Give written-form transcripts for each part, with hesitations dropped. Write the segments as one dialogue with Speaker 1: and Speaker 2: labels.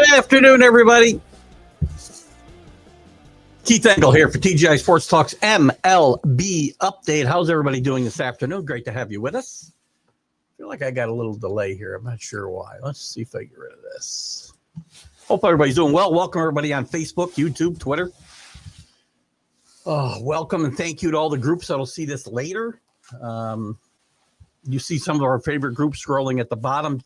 Speaker 1: afternoon, everybody. Keith Engle here for TGI Sports Talk's MLB update. How's everybody doing this afternoon? Great to have you with us. I feel like I got a little delay here. I'm not sure why. Let's see if I get rid of this. Hope everybody's doing well. Welcome everybody on Facebook, YouTube, Twitter. Welcome and thank you to all the groups that'll see this later. You see some of our favorite groups scrolling at the bottom.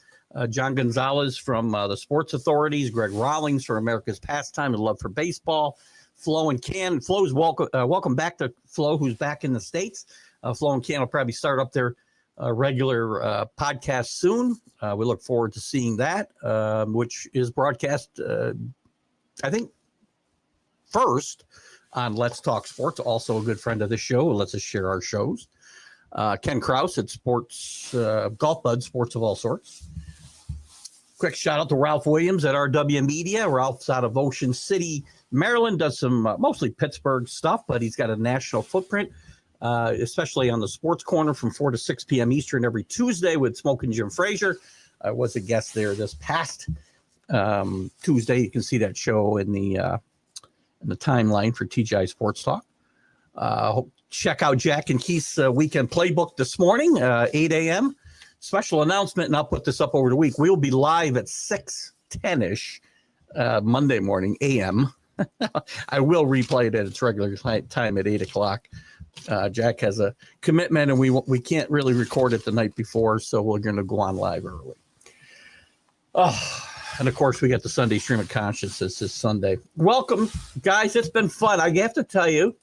Speaker 1: John Gonzalez from the Sports Authorities, Greg Rawlings from America's Pastime and Love for Baseball, Flo and Can. Flo's welcome back to Flo, who's back in the States. Flo and Can will probably start up their regular podcast soon. We look forward to seeing that, which is broadcast, I think, first on Let's Talk Sports, also a good friend of the show who lets us share our shows. Ken Krause at Sports Golf Bud, Sports of All Sorts. Quick shout out to Ralph Williams at RW Media. Ralph's out of Ocean City, Maryland, does some mostly Pittsburgh stuff, but he's got a national footprint, especially on the Sports Corner from 4 to 6 p.m. Eastern every Tuesday with Smoke and Jim Frazier. I was a guest there this past Tuesday. You can see that show in the timeline for TGI Sports Talk. Check out Jack and Keith's weekend playbook this morning, 8 a.m. Special announcement, and I'll put this up over the week. We'll be live at 6:10-ish Monday morning, a.m. I will replay it at its regular time at 8 o'clock. Jack has a commitment, and we can't really record it the night before, so we're going to go on live early. And, of course, we got the Sunday Stream of Consciousness this Sunday. Welcome, guys. It's been fun. I have to tell you.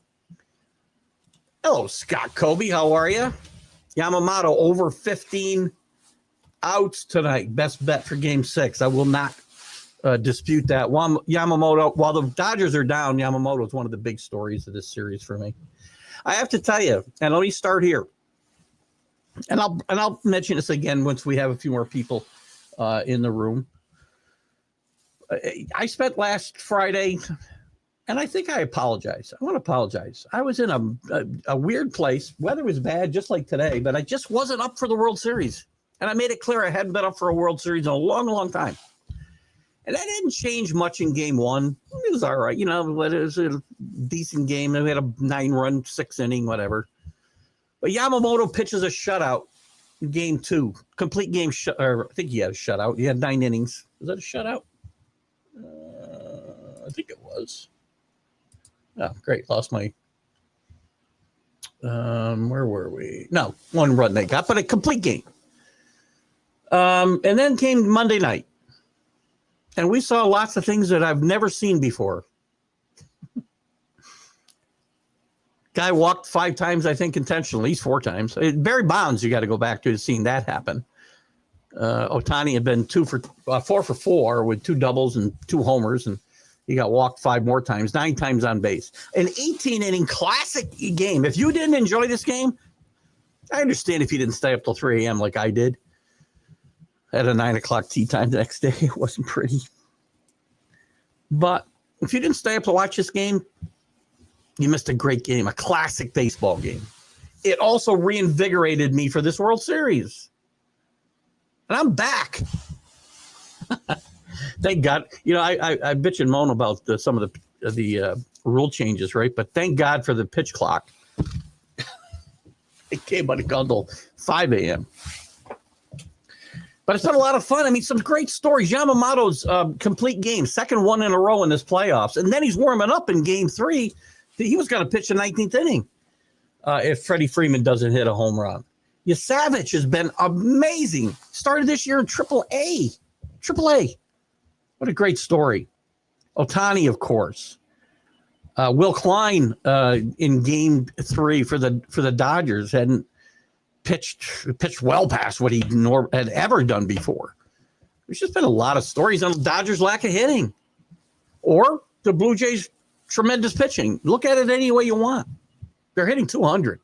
Speaker 1: Hello, Scott Kobe. How are you? Yamamoto over 15 outs tonight. Best bet for Game 6. I will not dispute that. Yamamoto, while the Dodgers are down, Yamamoto is one of the big stories of this series for me. I have to tell you, and let me start here. And I'll mention this again once we have a few more people in the room. I spent last Friday, and I think I apologize. I want to apologize. I was in a weird place. Weather was bad, just like today, but I just wasn't up for the World Series. And I made it clear I hadn't been up for a World Series in a long, long time. And that didn't change much in Game 1. It was all right. You know, it was a decent game. We had a 9-run, 6-inning, whatever. But Yamamoto pitches a shutout in Game 2. Complete game, I think he had a shutout. He had 9 innings. Was that a shutout? I think it was. Oh, great. Lost my, where were we? No, 1 run they got, but a complete game. And then came Monday night. And we saw lots of things that I've never seen before. Guy walked 5 times, I think, intentionally, at least 4 times. Barry Bonds, you got to go back to seeing that happen. Ohtani had been 4 for 4 with 2 doubles and 2 homers, and he got walked 5 more times, 9 times on base. An 18-inning classic game. If you didn't enjoy this game, I understand if you didn't stay up till 3 a.m. like I did. I had a 9 o'clock tea time the next day. It wasn't pretty. But if you didn't stay up to watch this game, you missed a great game, a classic baseball game. It also reinvigorated me for this World Series. And I'm back. Thank God. You know, I bitch and moan about some of the rule changes, right? But thank God for the pitch clock. It came until 5 a.m. But it's been a lot of fun. I mean, some great stories. Yamamoto's complete game, second one in a row in this playoffs. And then he's warming up in Game 3. He was going to pitch the 19th inning if Freddie Freeman doesn't hit a home run. Savage has been amazing. Started this year in Triple-A. Triple-A. What a great story. Ohtani, of course. Will Klein in Game 3 for the Dodgers hadn't pitched well past what he had ever done before. There's just been a lot of stories on the Dodgers' lack of hitting or the Blue Jays' tremendous pitching. Look at it any way you want. They're hitting 200.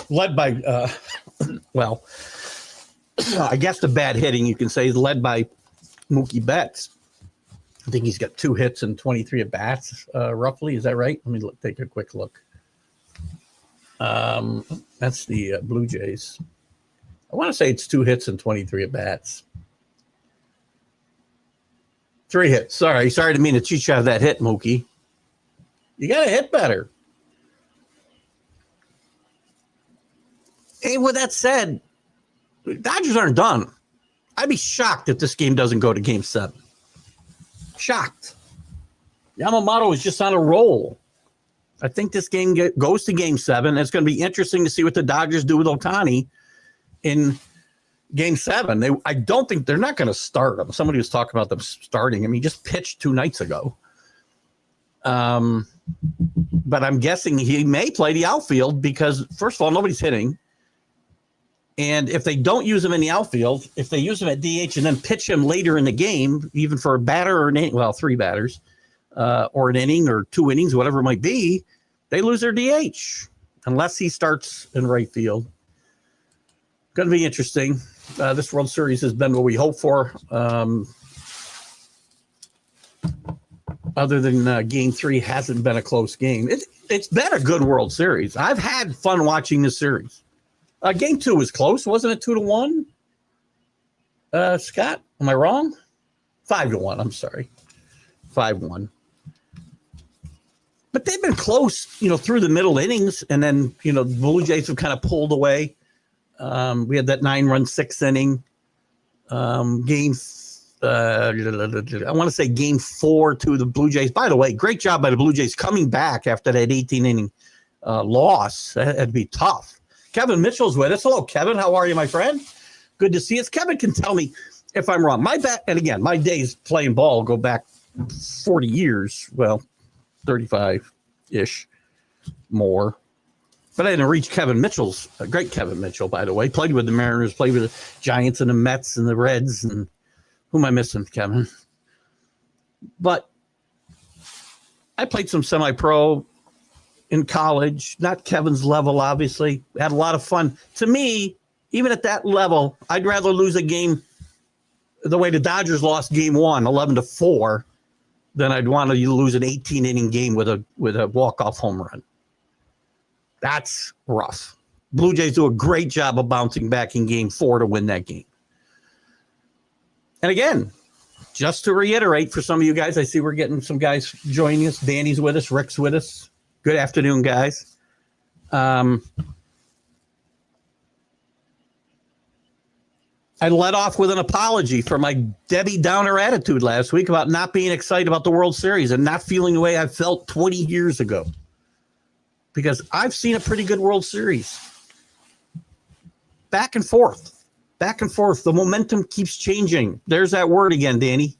Speaker 1: Led by, well, I guess the bad hitting, you can say, is led by Mookie Betts. I think he's got 2 hits and 23 at-bats, roughly. Is that right? Let me take a quick look. That's the Blue Jays. I want to say it's 2 hits and 23 at-bats. 3 hits. Sorry to mean to cheat you out of that hit, Mookie. You got to hit better. And with that said, the Dodgers aren't done. I'd be shocked if this game doesn't go to Game 7. Shocked. Yamamoto is just on a roll. I think this game goes to Game 7. It's going to be interesting to see what the Dodgers do with Ohtani in Game 7. I don't think they're not going to start him. Somebody was talking about them starting him. He just pitched 2 nights ago. But I'm guessing he may play the outfield because, first of all, nobody's hitting. And if they don't use him in the outfield, if they use him at DH and then pitch him later in the game, even for a batter or an inning, well, 3 batters, or an inning or 2 innings, whatever it might be, they lose their DH unless he starts in right field. Going to be interesting. This World Series has been what we hoped for. Other than Game 3 hasn't been a close game. It's been a good World Series. I've had fun watching this series. Game 2 was close. Wasn't it 2-1? Scott, am I wrong? 5-1. I'm sorry. 5-1. But they've been close, through the middle innings. And then, the Blue Jays have kind of pulled away. We had that 9-run 6th inning. Game, I want to say Game 4 to the Blue Jays. By the way, great job by the Blue Jays coming back after that 18-inning loss. That'd be tough. Kevin Mitchell's with us. Hello, Kevin. How are you, my friend? Good to see us. Kevin can tell me if I'm wrong. And again, my days playing ball go back 40 years. Well, 35-ish more. But I didn't reach Kevin Mitchell's. Great Kevin Mitchell, by the way. Played with the Mariners, played with the Giants and the Mets and the Reds. And who am I missing, Kevin? But I played some semi-pro in college, not Kevin's level, obviously. Had a lot of fun. To me, even at that level, I'd rather lose a game the way the Dodgers lost Game 1, 11-4, than I'd want to lose an 18-inning game with a walk-off home run. That's rough. Blue Jays do a great job of bouncing back in Game 4 to win that game. And again, just to reiterate for some of you guys, I see we're getting some guys joining us. Danny's with us. Rick's with us. Good afternoon, guys. I led off with an apology for my Debbie Downer attitude last week about not being excited about the World Series and not feeling the way I felt 20 years ago. Because I've seen a pretty good World Series. Back and forth. Back and forth. The momentum keeps changing. There's that word again, Danny.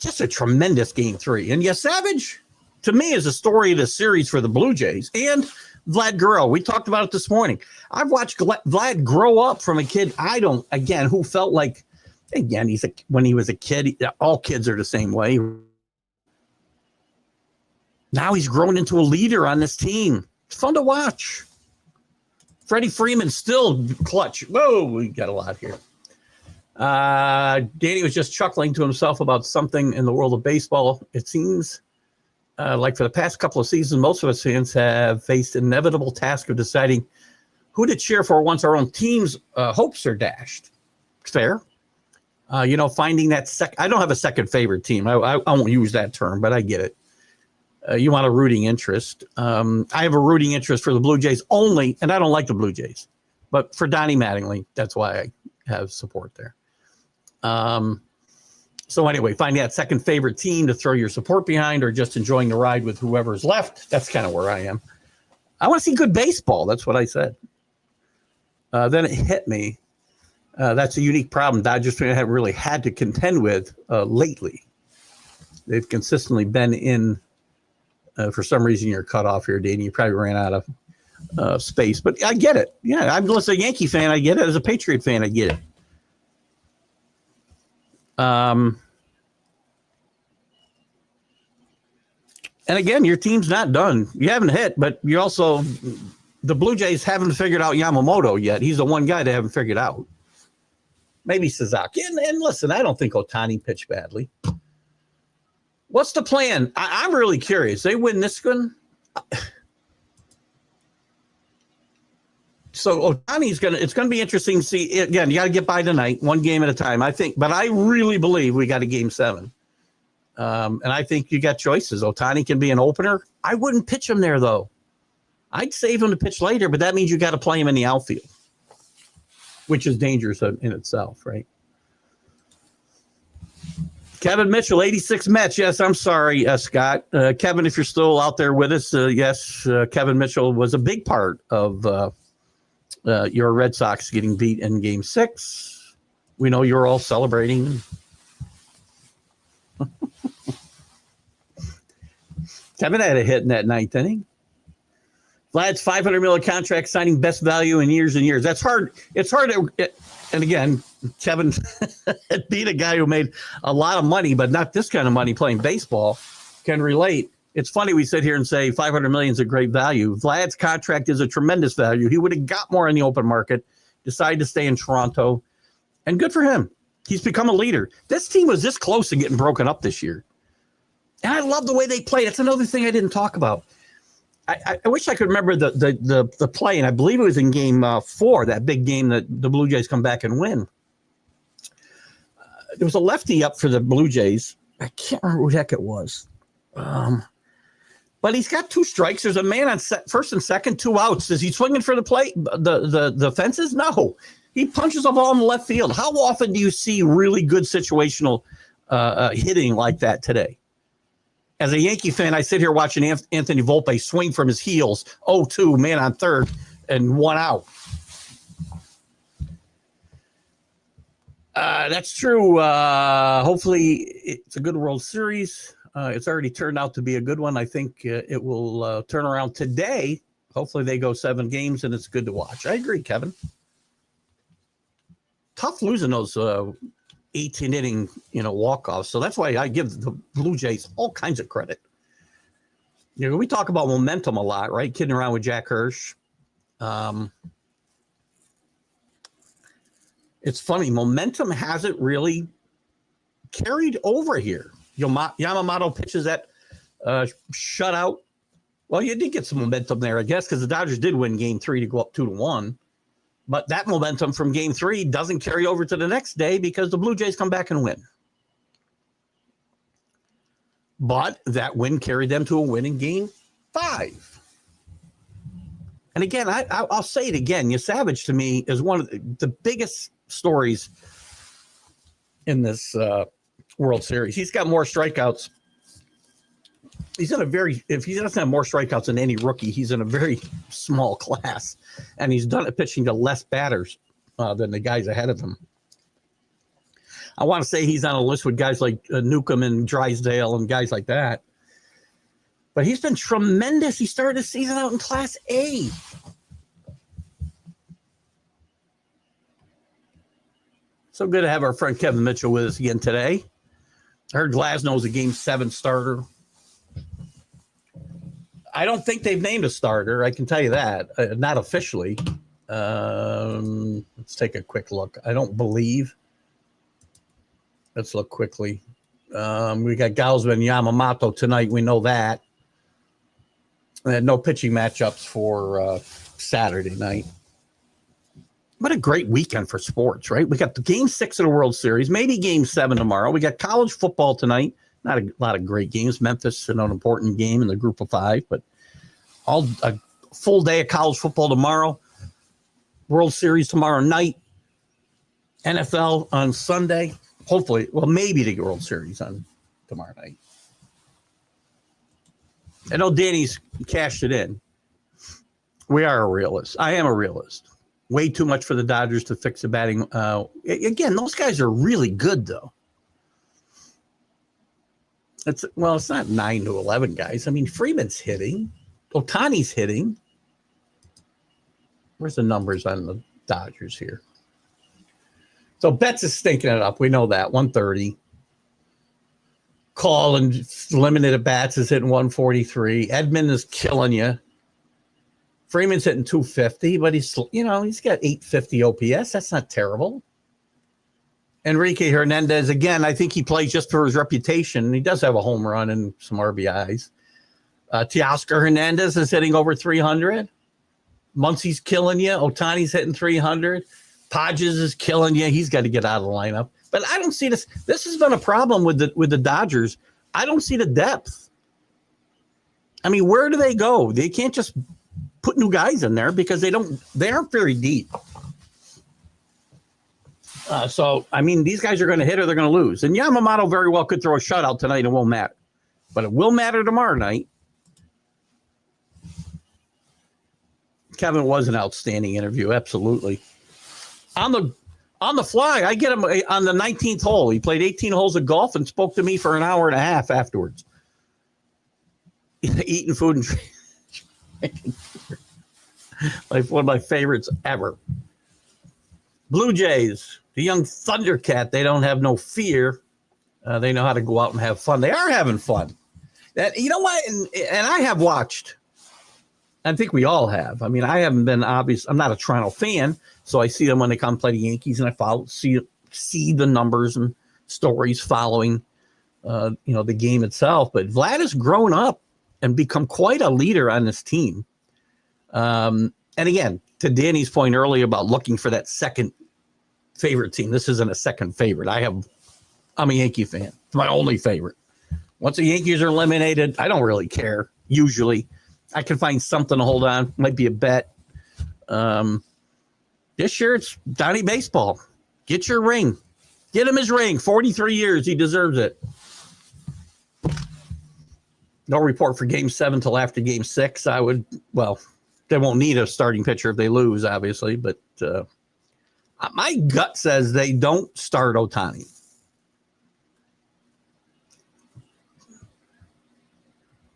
Speaker 1: Just a tremendous Game 3. And yes, Savage, to me, is a story of the series for the Blue Jays. And Vlad Guerrero. We talked about it this morning. I've watched Vlad grow up from a kid who felt like, when he was a kid, all kids are the same way. Now he's grown into a leader on this team. It's fun to watch. Freddie Freeman still clutch. Whoa, we got a lot here. Danny was just chuckling to himself about something in the world of baseball. It seems like for the past couple of seasons, most of us fans have faced an inevitable task of deciding who to cheer for once our own team's hopes are dashed. Fair. Finding that I don't have a second favorite team. I won't use that term, but I get it. You want a rooting interest. I have a rooting interest for the Blue Jays only, and I don't like the Blue Jays. But for Donnie Mattingly, that's why I have support there. So anyway, find that second favorite team to throw your support behind or just enjoying the ride with whoever's left. That's kind of where I am. I want to see good baseball. That's what I said. Then it hit me. That's a unique problem Dodgers fans haven't really had to contend with lately. They've consistently been in, for some reason you're cut off here, Danny. You probably ran out of space. But I get it. Yeah, I'm just a Yankee fan. I get it. As a Patriot fan, I get it. And again, your team's not done. You haven't hit, but you also, the Blue Jays haven't figured out Yamamoto yet. He's the one guy they haven't figured out. Maybe Sasaki. And listen, I don't think Ohtani pitched badly. What's the plan? I'm really curious. They win this one. So it's gonna be interesting to see. Again, you got to get by tonight, one game at a time, I think. But I really believe we got a game 7. And I think you got choices. Ohtani can be an opener. I wouldn't pitch him there, though. I'd save him to pitch later, but that means you got to play him in the outfield, which is dangerous in itself, right? Kevin Mitchell, 86 Mets. Yes, I'm sorry, Scott. Kevin, if you're still out there with us, yes, Kevin Mitchell was a big part of your Red Sox getting beat in Game 6. We know you're all celebrating. Kevin had a hit in that 9th inning. Vlad's $500 million contract signing best value in years and years. That's hard. It's hard to, and again, Kevin beat a guy who made a lot of money, but not this kind of money playing baseball, can relate. It's funny we sit here and say $500 million is a great value. Vlad's contract is a tremendous value. He would have got more in the open market, decided to stay in Toronto, and good for him. He's become a leader. This team was this close to getting broken up this year. And I love the way they played. That's another thing I didn't talk about. I wish I could remember the play, and I believe it was in Game 4, that big game that the Blue Jays come back and win. There was a lefty up for the Blue Jays. I can't remember who the heck it was. But he's got 2 strikes. There's a man on first and second, 2 outs. Is he swinging for the plate, the fences? No. He punches a ball in the left field. How often do you see really good situational hitting like that today? As a Yankee fan, I sit here watching Anthony Volpe swing from his heels, 0-2, man on third, and 1 out. That's true. Hopefully, it's a good World Series. It's already turned out to be a good one. I think it will turn around today. Hopefully, they go 7 games, and it's good to watch. I agree, Kevin. Tough losing those 18-inning, walk-offs. So that's why I give the Blue Jays all kinds of credit. We talk about momentum a lot, right? Kidding around with Jack Hirsch. It's funny. Momentum hasn't really carried over here. Yamamoto pitches that shutout. Well, you did get some momentum there, I guess, because the Dodgers did win Game 3 to go up 2-1. But that momentum from Game 3 doesn't carry over to the next day because the Blue Jays come back and win. But that win carried them to a win in Game 5. And again, I'll say it again. Savage, to me, is one of the biggest stories in this World Series. He's got more strikeouts. If he doesn't have more strikeouts than any rookie, he's in a very small class. And he's done it pitching to less batters than the guys ahead of him. I want to say he's on a list with guys like Newcomb and Drysdale and guys like that. But he's been tremendous. He started the season out in Class A. So good to have our friend Kevin Mitchell with us again today. I heard Glasnow's a Game 7 starter. I don't think they've named a starter. I can tell you that. Not officially. Let's take a quick look. I don't believe. Let's look quickly. We got Gausman and Yamamoto tonight. We know that. And no pitching matchups for Saturday night. What a great weekend for sports, right? We got the Game 6 of the World Series, maybe Game 7 tomorrow. We got college football tonight. Not a lot of great games. Memphis, an important game in the group of 5, but a full day of college football tomorrow. World Series tomorrow night. NFL on Sunday. Hopefully, maybe the World Series on tomorrow night. I know Danny's cashed it in. We are a realist. I am a realist. Way too much for the Dodgers to fix the batting. Again, those guys are really good, though. It's not 9 to 11 guys. I mean, Freeman's hitting. Ohtani's hitting. Where's the numbers on the Dodgers here? So Betts is stinking it up. We know that. 130. Call and limited at bats is hitting 143. Edmund is killing you. Freeman's hitting 250, but he's got 850 OPS. That's not terrible. Enrique Hernandez, again, I think he plays just for his reputation. He does have a home run and some RBIs. Teoscar Hernandez is hitting over 300. Muncie's killing you. Ohtani's hitting 300. Podges is killing you. He's got to get out of the lineup. But I don't see this. This has been a problem with the Dodgers. I don't see the depth. I mean, where do they go? They can't just put new guys in there because they aren't very deep. So, I mean, these guys are going to hit or they're going to lose. And Yamamoto very well could throw a shutout tonight. It won't matter. But it will matter tomorrow night. Kevin was an outstanding interview. Absolutely. On the fly, I get him on the 19th hole. He played 18 holes of golf and spoke to me for an hour and a half afterwards. Eating food and drinking. Like one of my favorites ever. Blue Jays. The young Thundercat, they don't have no fear. They know how to go out and have fun. They are having fun. You know what? And I have watched. I think we all have. I mean, I haven't been obvious. I'm not a Toronto fan, so I see them when they come play the Yankees, and I see the numbers and stories following, the game itself. But Vlad has grown up and become quite a leader on this team. And again, to Danny's point earlier about looking for that second favorite team. This isn't a second favorite. I'm a Yankee fan. It's my only favorite. Once the Yankees are eliminated, I don't really care. Usually, I can find something to hold on. Might be a bet. This year, it's Donnie Baseball. Get your ring. Get him his ring. 43 years. He deserves it. No report for Game 7 till after Game 6. They won't need a starting pitcher if they lose, obviously, but my gut says they don't start Ohtani.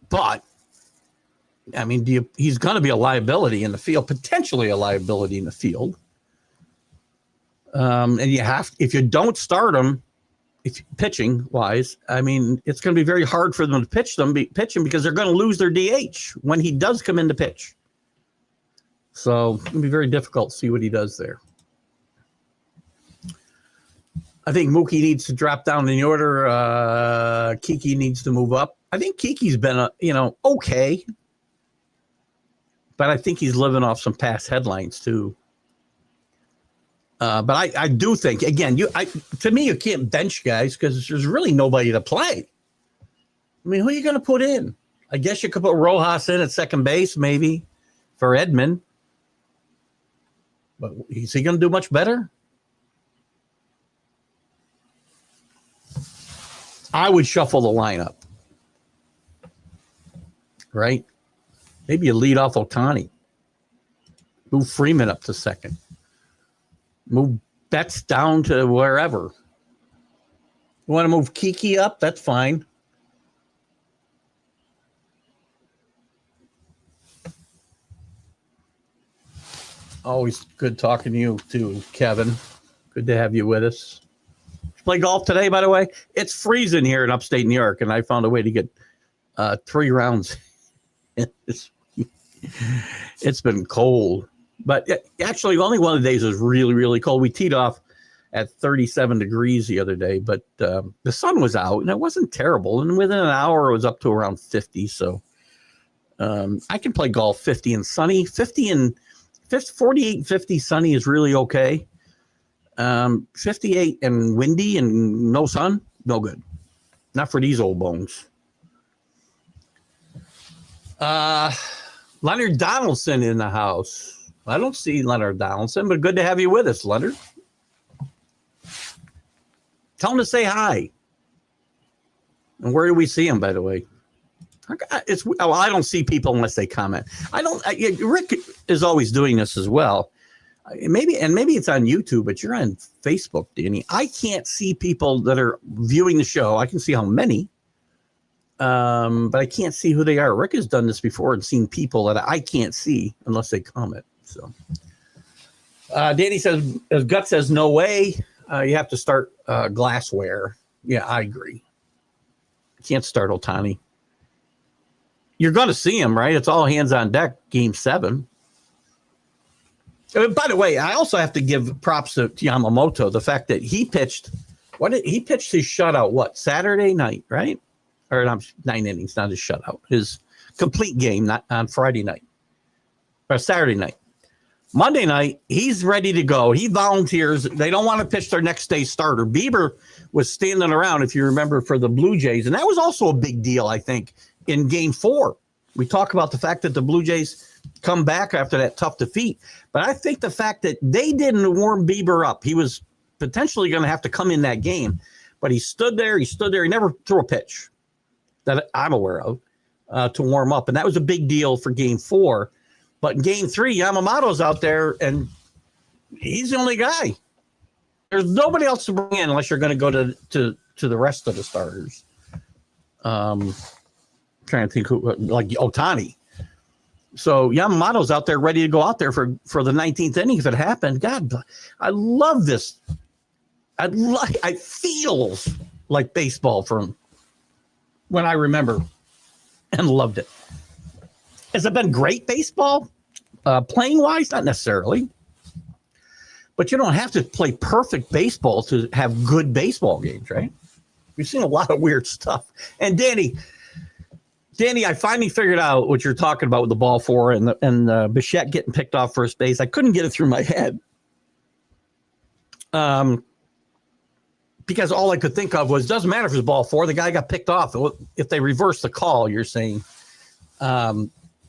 Speaker 1: But, I mean, he's going to be a liability in the field, potentially a liability in the field. And if you don't start him, pitching wise, I mean, it's going to be very hard for them to pitch him because they're going to lose their DH when he does come in to pitch. So it's going to be very difficult to see what he does there. I think Mookie needs to drop down in the order. Kiki needs to move up. I think Kiki's been, okay. But I think he's living off some past headlines, too. But I do think, again, to me, you can't bench guys because there's really nobody to play. I mean, who are you going to put in? I guess you could put Rojas in at second base, maybe, for Edman. But is he going to do much better? I would shuffle the lineup. Right? Maybe you lead off Ohtani. Move Freeman up to second. Move Betts down to wherever. You want to move Kiki up? That's fine. Always good talking to you too, Kevin. Good to have you with us. Did you play golf today, by the way? It's freezing here in upstate New York, and I found a way to get 3 rounds. It's been cold. But actually, only one of the days was really, really cold. We teed off at 37 degrees the other day, but the sun was out, and it wasn't terrible. And within an hour, it was up to around 50. So I can play golf 50 and sunny. 48 and 50 sunny is really okay. 58 and windy and no sun, no good. Not for these old bones. Leonard Donaldson in the house. I don't see Leonard Donaldson, but good to have you with us, Leonard. Tell him to say hi. And where do we see him, by the way? I don't see people unless they comment. Rick is always doing this as well. Maybe it's on YouTube, but you're on Facebook, Danny. I can't see people that are viewing the show. I can see how many, but I can't see who they are. Rick has done this before and seen people that I can't see unless they comment. So, Danny says, as Gut says, no way. You have to start Glassware. Yeah, I agree. Can't start Ohtani. You're going to see him, right? It's all hands on deck, Game 7. By the way, I also have to give props to Yamamoto. The fact that he pitched his shutout, Saturday night, right? Or 9 innings, not his shutout. His complete game, not on Friday night. Or Saturday night. Monday night, he's ready to go. He volunteers. They don't want to pitch their next day starter. Bieber was standing around, if you remember, for the Blue Jays. And that was also a big deal, I think, in Game 4. We talk about the fact that the Blue Jays come back after that tough defeat. But I think the fact that they didn't warm Bieber up, he was potentially going to have to come in that game. But he stood there. He never threw a pitch that I'm aware of to warm up. And that was a big deal for Game 4. But in Game 3, Yamamoto's out there, and he's the only guy. There's nobody else to bring in unless you're going to go to the rest of the starters. Trying to think who, like Ohtani. So Yamamoto's out there ready to go out there for the 19th inning if it happened. God, I love this. I feels like baseball from when I remember and loved it. Has it been great baseball? Playing wise, not necessarily. But you don't have to play perfect baseball to have good baseball games, right? We've seen a lot of weird stuff. And Danny, I finally figured out what you're talking about with the ball four and Bichette getting picked off first base. I couldn't get it through my head. Because all I could think of was, doesn't matter if it's ball four, the guy got picked off. If they reverse the call, you're saying,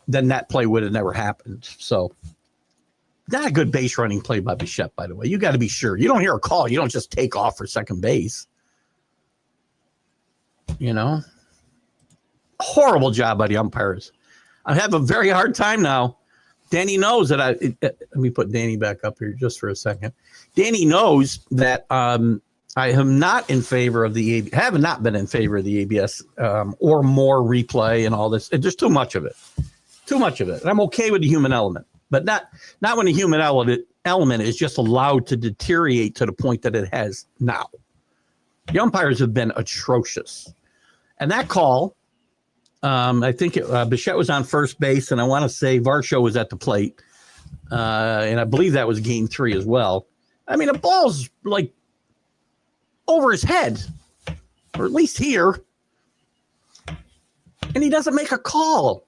Speaker 1: then that play would have never happened. So, not a good base running play by Bichette, by the way. You got to be sure. You don't hear a call. You don't just take off for second base. You know? Horrible job by the umpires. I have a very hard time now. Danny knows that let me put Danny back up here just for a second. Danny knows that I am not in favor of have not been in favor of the ABS or more replay and all this. There's too much of it. Too much of it. And I'm okay with the human element, but not when the human element is just allowed to deteriorate to the point that it has now. The umpires have been atrocious. And that call, I think Bichette was on first base, and I want to say Varsho was at the plate. And I believe that was game 3 as well. I mean, the ball's like over his head, or at least here, and he doesn't make a call.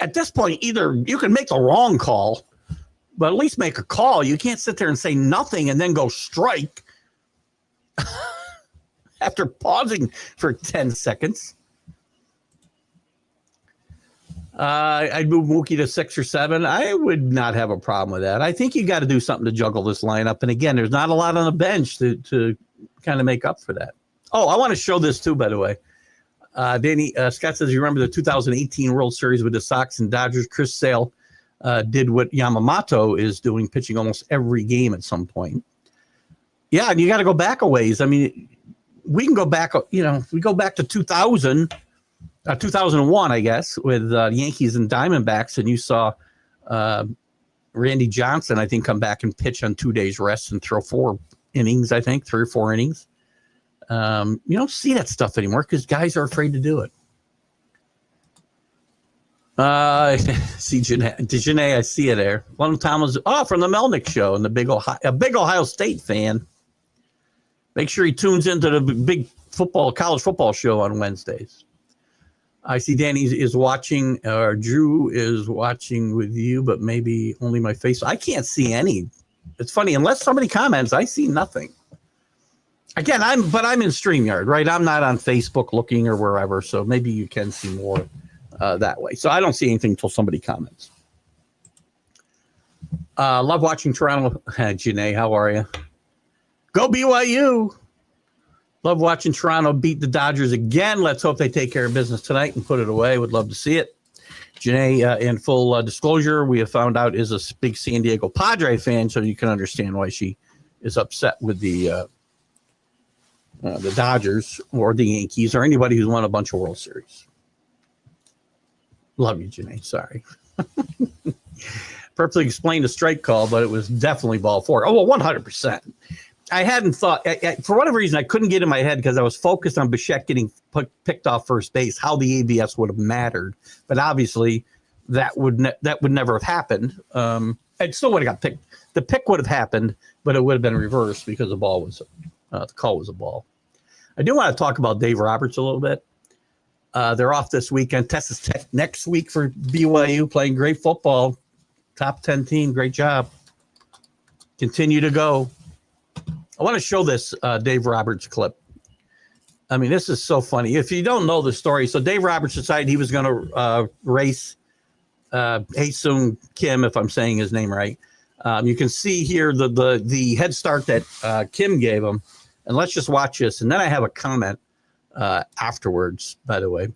Speaker 1: At this point, either you can make the wrong call, but at least make a call. You can't sit there and say nothing and then go strike after pausing for 10 seconds. I'd move Mookie to 6 or 7. I would not have a problem with that. I think you got to do something to juggle this lineup. And again, there's not a lot on the bench to kind of make up for that. Oh, I want to show this too, by the way. Danny Scott says, you remember the 2018 World Series with the Sox and Dodgers? Chris Sale did what Yamamoto is doing, pitching almost every game at some point. Yeah, and you got to go back a ways. I mean, we can go back, we go back to 2001, I guess, with the Yankees and Diamondbacks, and you saw Randy Johnson, I think, come back and pitch on 2 days rest and throw 4 innings, I think, 3 or 4 innings. You don't see that stuff anymore because guys are afraid to do it. See Janae, I see you there. One time was from the Melnick show and a big Ohio State fan. Make sure he tunes into the big college football show on Wednesdays. I see Danny is watching, or Drew is watching with you, but maybe only my face. I can't see any. It's funny, unless somebody comments, I see nothing. Again, I'm in StreamYard, right? I'm not on Facebook looking or wherever, so maybe you can see more that way. So I don't see anything until somebody comments. Love watching Toronto. Janae, how are you? Go BYU. Love watching Toronto beat the Dodgers again. Let's hope they take care of business tonight and put it away. Would love to see it. Janae, in full disclosure, we have found out is a big San Diego Padre fan, so you can understand why she is upset with the Dodgers or the Yankees or anybody who's won a bunch of World Series. Love you, Janae. Sorry. Perfectly explained the strike call, but it was definitely ball 4. Oh, well, 100%. I hadn't thought, for whatever reason, I couldn't get in my head because I was focused on Bichette getting picked off first base, how the ABS would have mattered. But obviously, that would never have happened. It still would have got picked. The pick would have happened, but it would have been reversed because the call was a ball. I do want to talk about Dave Roberts a little bit. They're off this weekend. Texas Tech next week for BYU, playing great football. Top 10 team. Great job. Continue to go. I want to show this Dave Roberts clip. I mean, this is so funny. If you don't know the story, so Dave Roberts decided he was going to race Hae-Sung Kim, if I'm saying his name right. You can see here the head start that Kim gave him. And let's just watch this. And then I have a comment afterwards, by the way.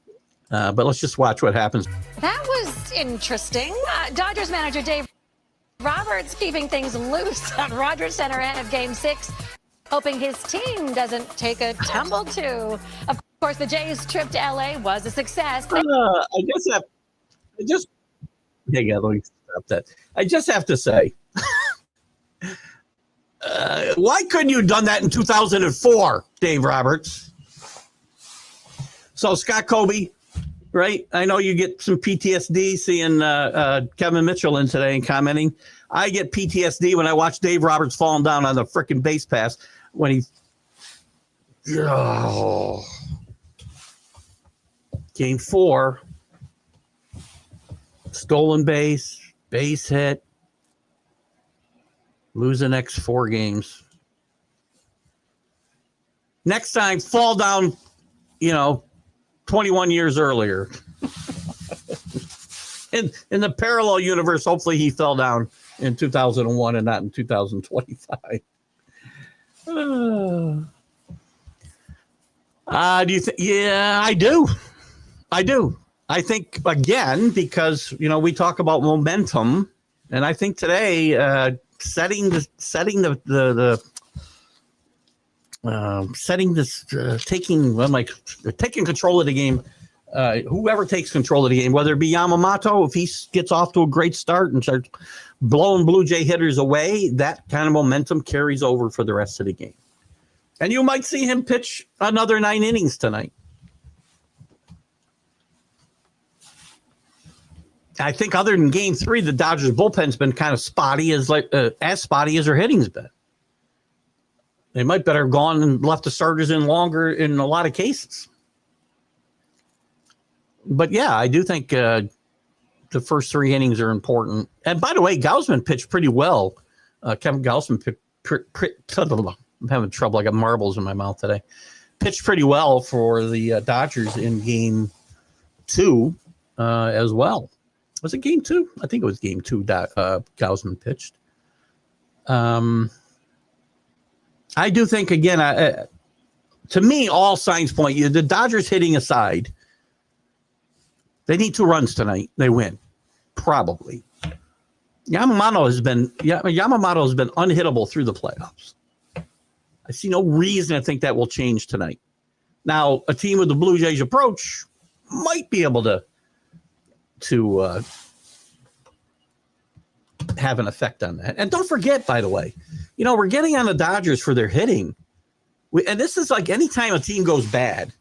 Speaker 1: But let's just watch what happens.
Speaker 2: That was interesting. Dodgers manager Dave Roberts keeping things loose on Rogers Center ahead of Game 6, hoping his team doesn't take a tumble too. Of course, the Jays' trip to LA was a success.
Speaker 1: Let me stop that. I just have to say, why couldn't you have done that in 2004, Dave Roberts? So Scott Colby, right? I know you get some PTSD seeing Kevin Mitchell in today and commenting. I get PTSD when I watch Dave Roberts falling down on the freaking base pass when he. Oh. Game 4. Stolen base hit. Lose the next 4 games. Next time, fall down, 21 years earlier. In the parallel universe, hopefully he fell down in 2001 and not in 2025. Do you think? Yeah, I do. I think, again, because, we talk about momentum, and I think today, taking control of the game. Whoever takes control of the game, whether it be Yamamoto, if he gets off to a great start and starts blowing Blue Jay hitters away, that kind of momentum carries over for the rest of the game. And you might see him pitch another 9 innings tonight. I think other than Game 3, the Dodgers bullpen's been kind of spotty, as spotty as their hitting's been. They might better have gone and left the starters in longer in a lot of cases. But yeah, I do think the first 3 innings are important. And by the way, Gausman pitched pretty well. Kevin Gausman I'm having trouble. I got marbles in my mouth today. Pitched pretty well for the Dodgers in Game 2 as well. Was it Game 2? I think it was Game 2 that Gausman pitched. I do think, again, to me, all signs point you. The Dodgers hitting aside, they need 2 runs tonight. They win, probably. Yamamoto has been unhittable through the playoffs. I see no reason to think that will change tonight. Now, a team with the Blue Jays approach might be able to have an effect on that. And don't forget, by the way, we're getting on the Dodgers for their hitting. And this is like anytime a team goes bad,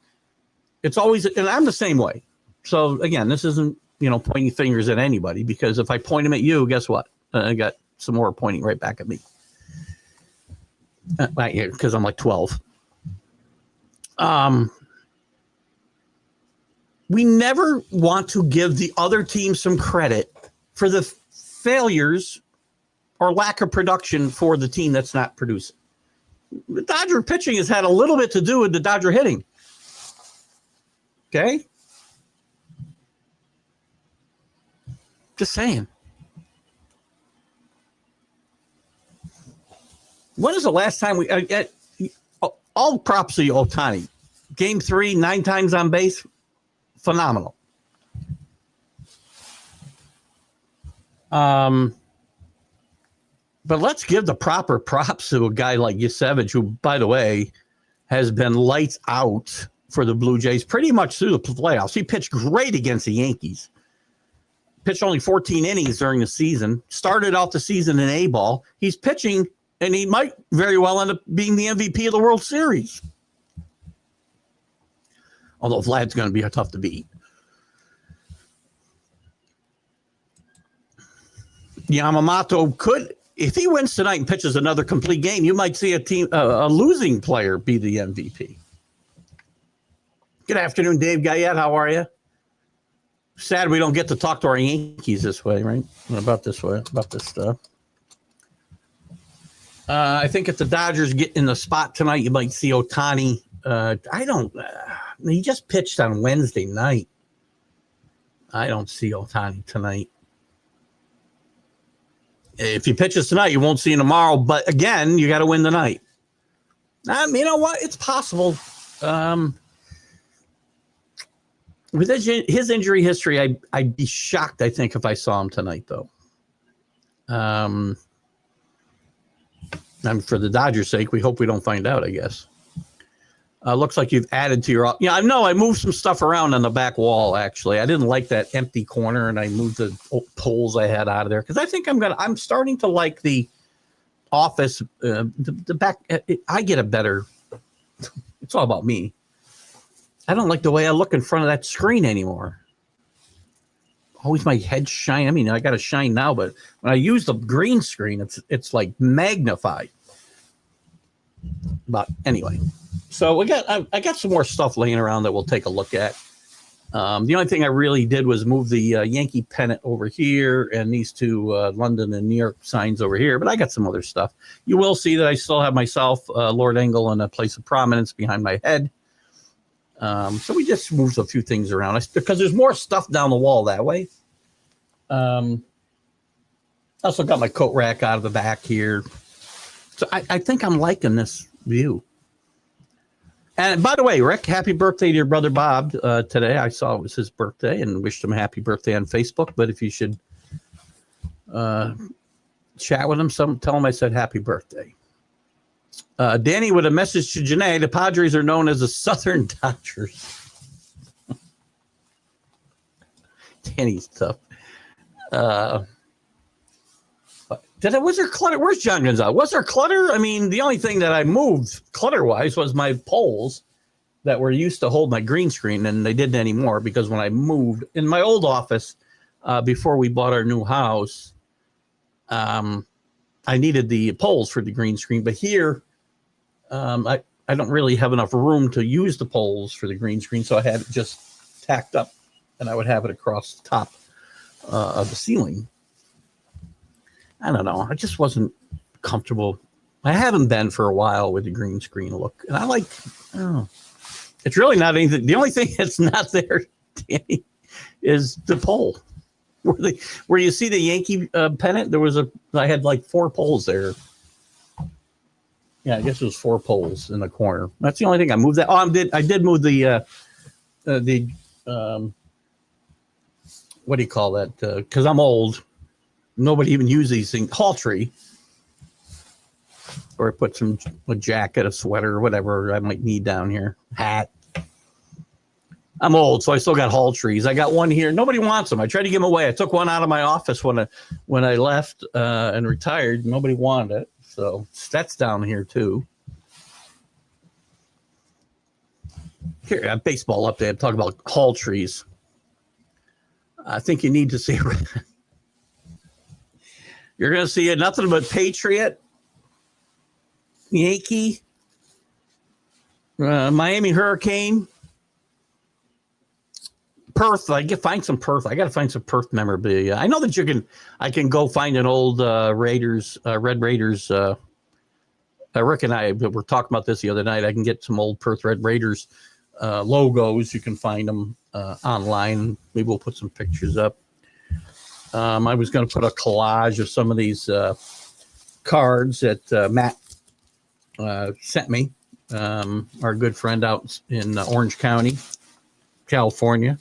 Speaker 1: it's always, and I'm the same way. So again, this isn't, pointing fingers at anybody, because if I point them at you, guess what? I got some more pointing right back at me. Right here, because I'm like 12. We never want to give the other team some credit for the failures or lack of production for the team that's not producing. The Dodger pitching has had a little bit to do with the Dodger hitting. Okay? Just saying. When is the last time we all props to Ohtani? Game 3, 9 times on base, phenomenal. But let's give the proper props to a guy like Yusevich, who, by the way, has been lights out for the Blue Jays pretty much through the playoffs. He pitched great against the Yankees. Pitched only 14 innings during the season. Started off the season in A-ball. He's pitching, and he might very well end up being the MVP of the World Series. Although Vlad's going to be tough to beat. Yamamoto could, if he wins tonight and pitches another complete game, you might see a losing player be the MVP. Good afternoon, Dave Guyette. How are you? Sad we don't get to talk to our Yankees this way, right? About this stuff. I think if the Dodgers get in the spot tonight, you might see Ohtani. He just pitched on Wednesday night. I don't see Ohtani tonight. If he pitches tonight, you won't see him tomorrow. But again, you got to win the night. You know what? It's possible. With his injury history, I'd be shocked, I think, if I saw him tonight, though. And for the Dodgers' sake, we hope we don't find out, I guess. Looks like you've added to your... Yeah, I know. I moved some stuff around on the back wall, actually. I didn't like that empty corner, and I moved the poles I had out of there. Because I think I'm starting to like the office, the back... I get a better... It's all about me. I don't like the way I look in front of that screen anymore. Always my head shine. I mean, I got to shine now, but when I use the green screen, it's like magnified. But anyway, so I got some more stuff laying around that we'll take a look at. The only thing I really did was move the Yankee pennant over here and these two London and New York signs over here. But I got some other stuff. You will see that I still have myself, Lord Engle, in a place of prominence behind my head. So we just moved a few things around because there's more stuff down the wall that way. Also got my coat rack out of the back here. So I think I'm liking this view. And by the way, Rick, happy birthday to your brother Bob today. I saw it was his birthday and wished him a happy birthday on Facebook. But if you should chat with him, tell him I said happy birthday. Danny with a message to Janae. The Padres are known as the Southern Dodgers. Danny's tough. Was there clutter? Where's John Gonzalez? Was there clutter? I mean, the only thing that I moved clutter-wise was my poles that were used to hold my green screen, and they didn't anymore because when I moved in my old office before we bought our new house, I needed the poles for the green screen. But here, I don't really have enough room to use the poles for the green screen, so I had it just tacked up, and I would have it across the top of the ceiling. I don't know. I just wasn't comfortable. I haven't been for a while with the green screen look. And it's really not anything. The only thing that's not there, Danny, is the pole. Where you see the Yankee pennant, I had like 4 poles there. Yeah, I guess it was 4 poles in the corner. That's the only thing I moved. I did move the what do you call that? Because I'm old. Nobody even uses these things. Hall tree. Or I put a jacket, a sweater, or whatever I might need down here. Hat. I'm old, so I still got hall trees. I got one here. Nobody wants them. I tried to give them away. I took one out of my office when I left and retired. Nobody wanted it. So that's down here too. Here, a baseball update. I'm talking about hall trees. I think you need to see You're going to see nothing but Patriot, Yankee, Miami Hurricane, Perth. I got to find some Perth memorabilia. I know that I can go find an old Raiders, Red Raiders. Rick and I were talking about this the other night. I can get some old Perth Red Raiders logos. You can find them online. Maybe we'll put some pictures up. I was going to put a collage of some of these cards that Matt sent me, our good friend out in Orange County, California.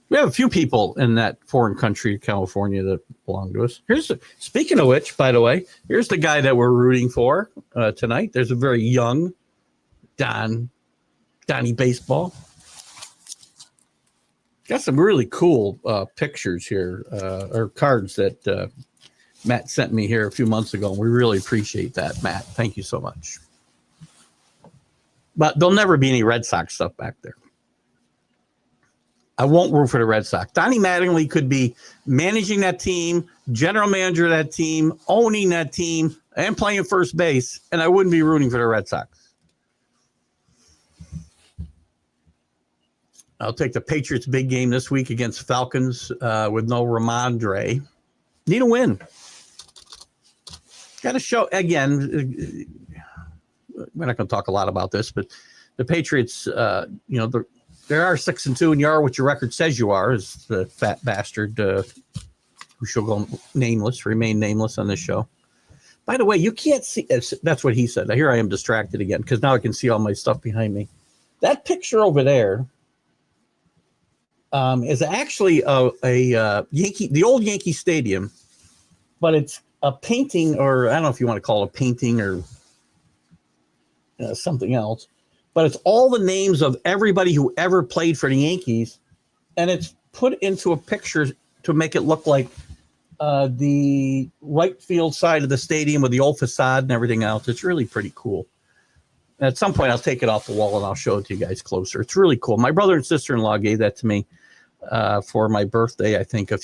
Speaker 1: We have a few people in that foreign country, California, that belong to us. Speaking of which, by the way, here's the guy that we're rooting for tonight. There's a very young Donnie Baseball. Got some really cool pictures here, or cards that Matt sent me here a few months ago. And we really appreciate that, Matt. Thank you so much. But there'll never be any Red Sox stuff back there. I won't root for the Red Sox. Donnie Mattingly could be managing that team, general manager of that team, owning that team, and playing first base, and I wouldn't be rooting for the Red Sox. I'll take the Patriots big game this week against Falcons with no Ramondre. Need a win. Got to show, again, we're not going to talk a lot about this, but the Patriots, you know, they are 6-2, and you are what your record says you are, is the fat bastard who shall go nameless, remain nameless on this show. By the way, you can't see, that's what he said. Here I am distracted again, because now I can see all my stuff behind me. That picture over there is actually a Yankee, the old Yankee Stadium, but it's a painting, or I don't know if you want to call it a painting or something else, but it's all the names of everybody who ever played for the Yankees, and it's put into a picture to make it look like the right field side of the stadium with the old facade and everything else. It's really pretty cool. At some point, I'll take it off the wall and I'll show it to you guys closer. It's really cool. My brother and sister-in-law gave that to me for my birthday, I think, a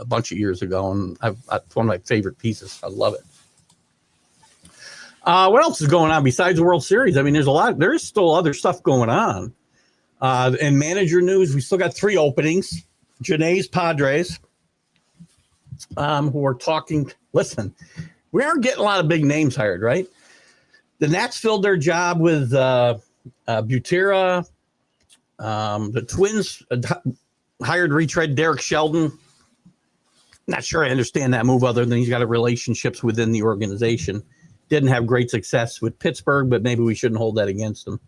Speaker 1: bunch of years ago, and it's one of my favorite pieces. I love it. What else is going on besides the World Series? I mean, there is still other stuff going on. In manager news, we still got 3 openings. Janae's Padres, who are talking. Listen, we aren't getting a lot of big names hired, right? The Nats filled their job with Butera. The Twins hired retread Derek Sheldon. Not sure I understand that move, other than he's got relationships within the organization. Didn't have great success with Pittsburgh, but maybe we shouldn't hold that against him.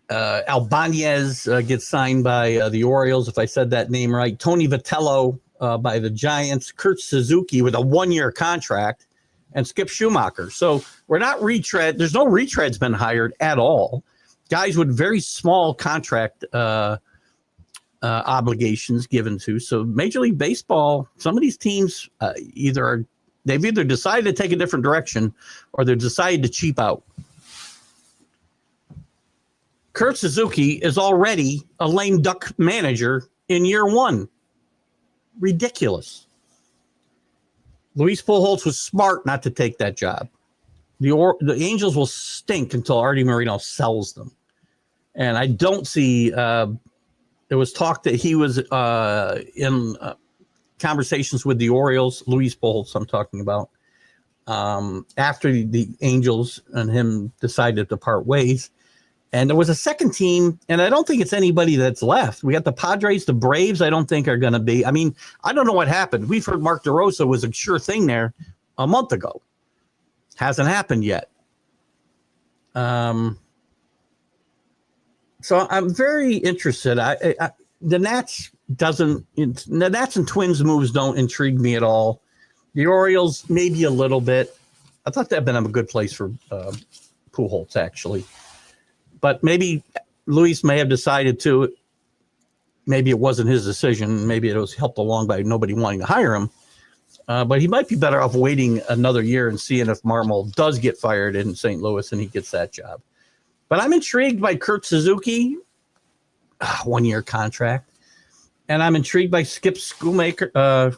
Speaker 1: Albanez gets signed by the Orioles, if I said that name right. Tony Vitello by the Giants. Kurt Suzuki with a 1-year contract, and Skip Schumacher. So we're not retread. There's no retreads been hired at all. Guys with very small contract obligations given to. So Major League Baseball, some of these teams they've either decided to take a different direction or they've decided to cheap out. Kurt Suzuki is already a lame duck manager in year 1. Ridiculous. Luis Pujols was smart not to take that job. The Angels will stink until Artie Moreno sells them. And I don't see there was talk that he was in conversations with the Orioles, Luis Pujols I'm talking about, after the Angels and him decided to part ways. And there was a second team, and I don't think it's anybody that's left. We got the Padres, the Braves, I don't think are going to be. I mean, I don't know what happened. We've heard Mark DeRosa was a sure thing there a month ago. Hasn't happened yet. So I'm very interested. The Nats and Twins moves don't intrigue me at all. The Orioles, maybe a little bit. I thought that'd been a good place for Pujols, actually. But maybe Luis may have decided to. Maybe it wasn't his decision. Maybe it was helped along by nobody wanting to hire him. But he might be better off waiting another year and seeing if Marmol does get fired in St. Louis and he gets that job. But I'm intrigued by Kurt Suzuki, 1-year contract. And I'm intrigued by Skip Schumacher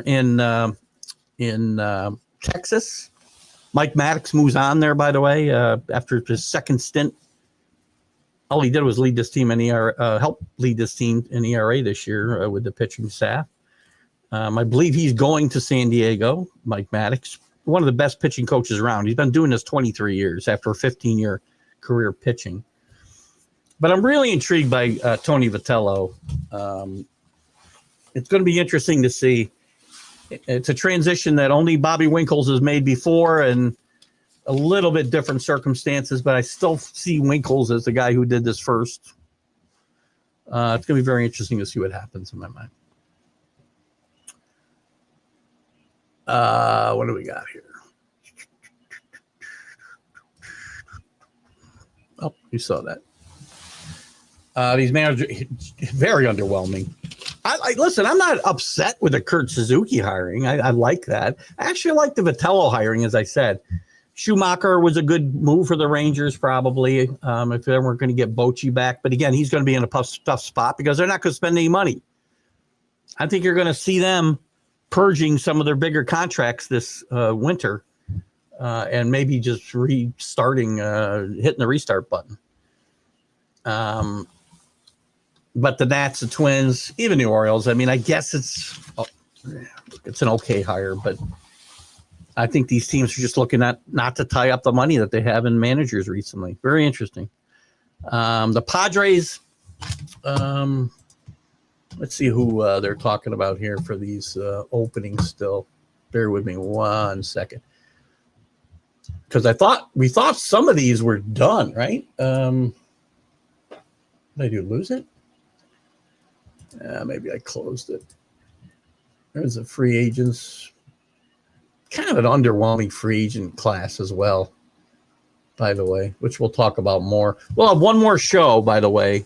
Speaker 1: in Texas. Mike Maddox moves on there, by the way, after his second stint. All he did was lead this team in help lead this team in ERA this year with the pitching staff. I believe he's going to San Diego, Mike Maddox, one of the best pitching coaches around. He's been doing this 23 years after a 15-year career pitching. But I'm really intrigued by Tony Vitello. It's going to be interesting to see. It's a transition that only Bobby Winkles has made before, and a little bit different circumstances, but I still see Winkles as the guy who did this first. It's going to be very interesting to see what happens in my mind. What do we got here? Oh, you saw that. These managers, very underwhelming. Listen, I'm not upset with the Kurt Suzuki hiring. I like that. I actually like the Vitello hiring, as I said. Schumacher was a good move for the Rangers, probably, if they weren't going to get Bochy back. But again, he's going to be in a tough spot because they're not going to spend any money. I think you're going to see them purging some of their bigger contracts this winter and maybe just restarting, hitting the restart button. But the Nats, the Twins, even the Orioles, I mean, I guess it's an okay hire, but I think these teams are just looking at not to tie up the money that they have in managers recently. Very interesting. The Padres, let's see who they're talking about here for these openings still. Bear with me 1 second. Because we thought some of these were done, right? Did I lose it? Maybe I closed it. There's the free agents. Kind of an underwhelming free agent class as well, by the way, which we'll talk about more. We'll have one more show, by the way.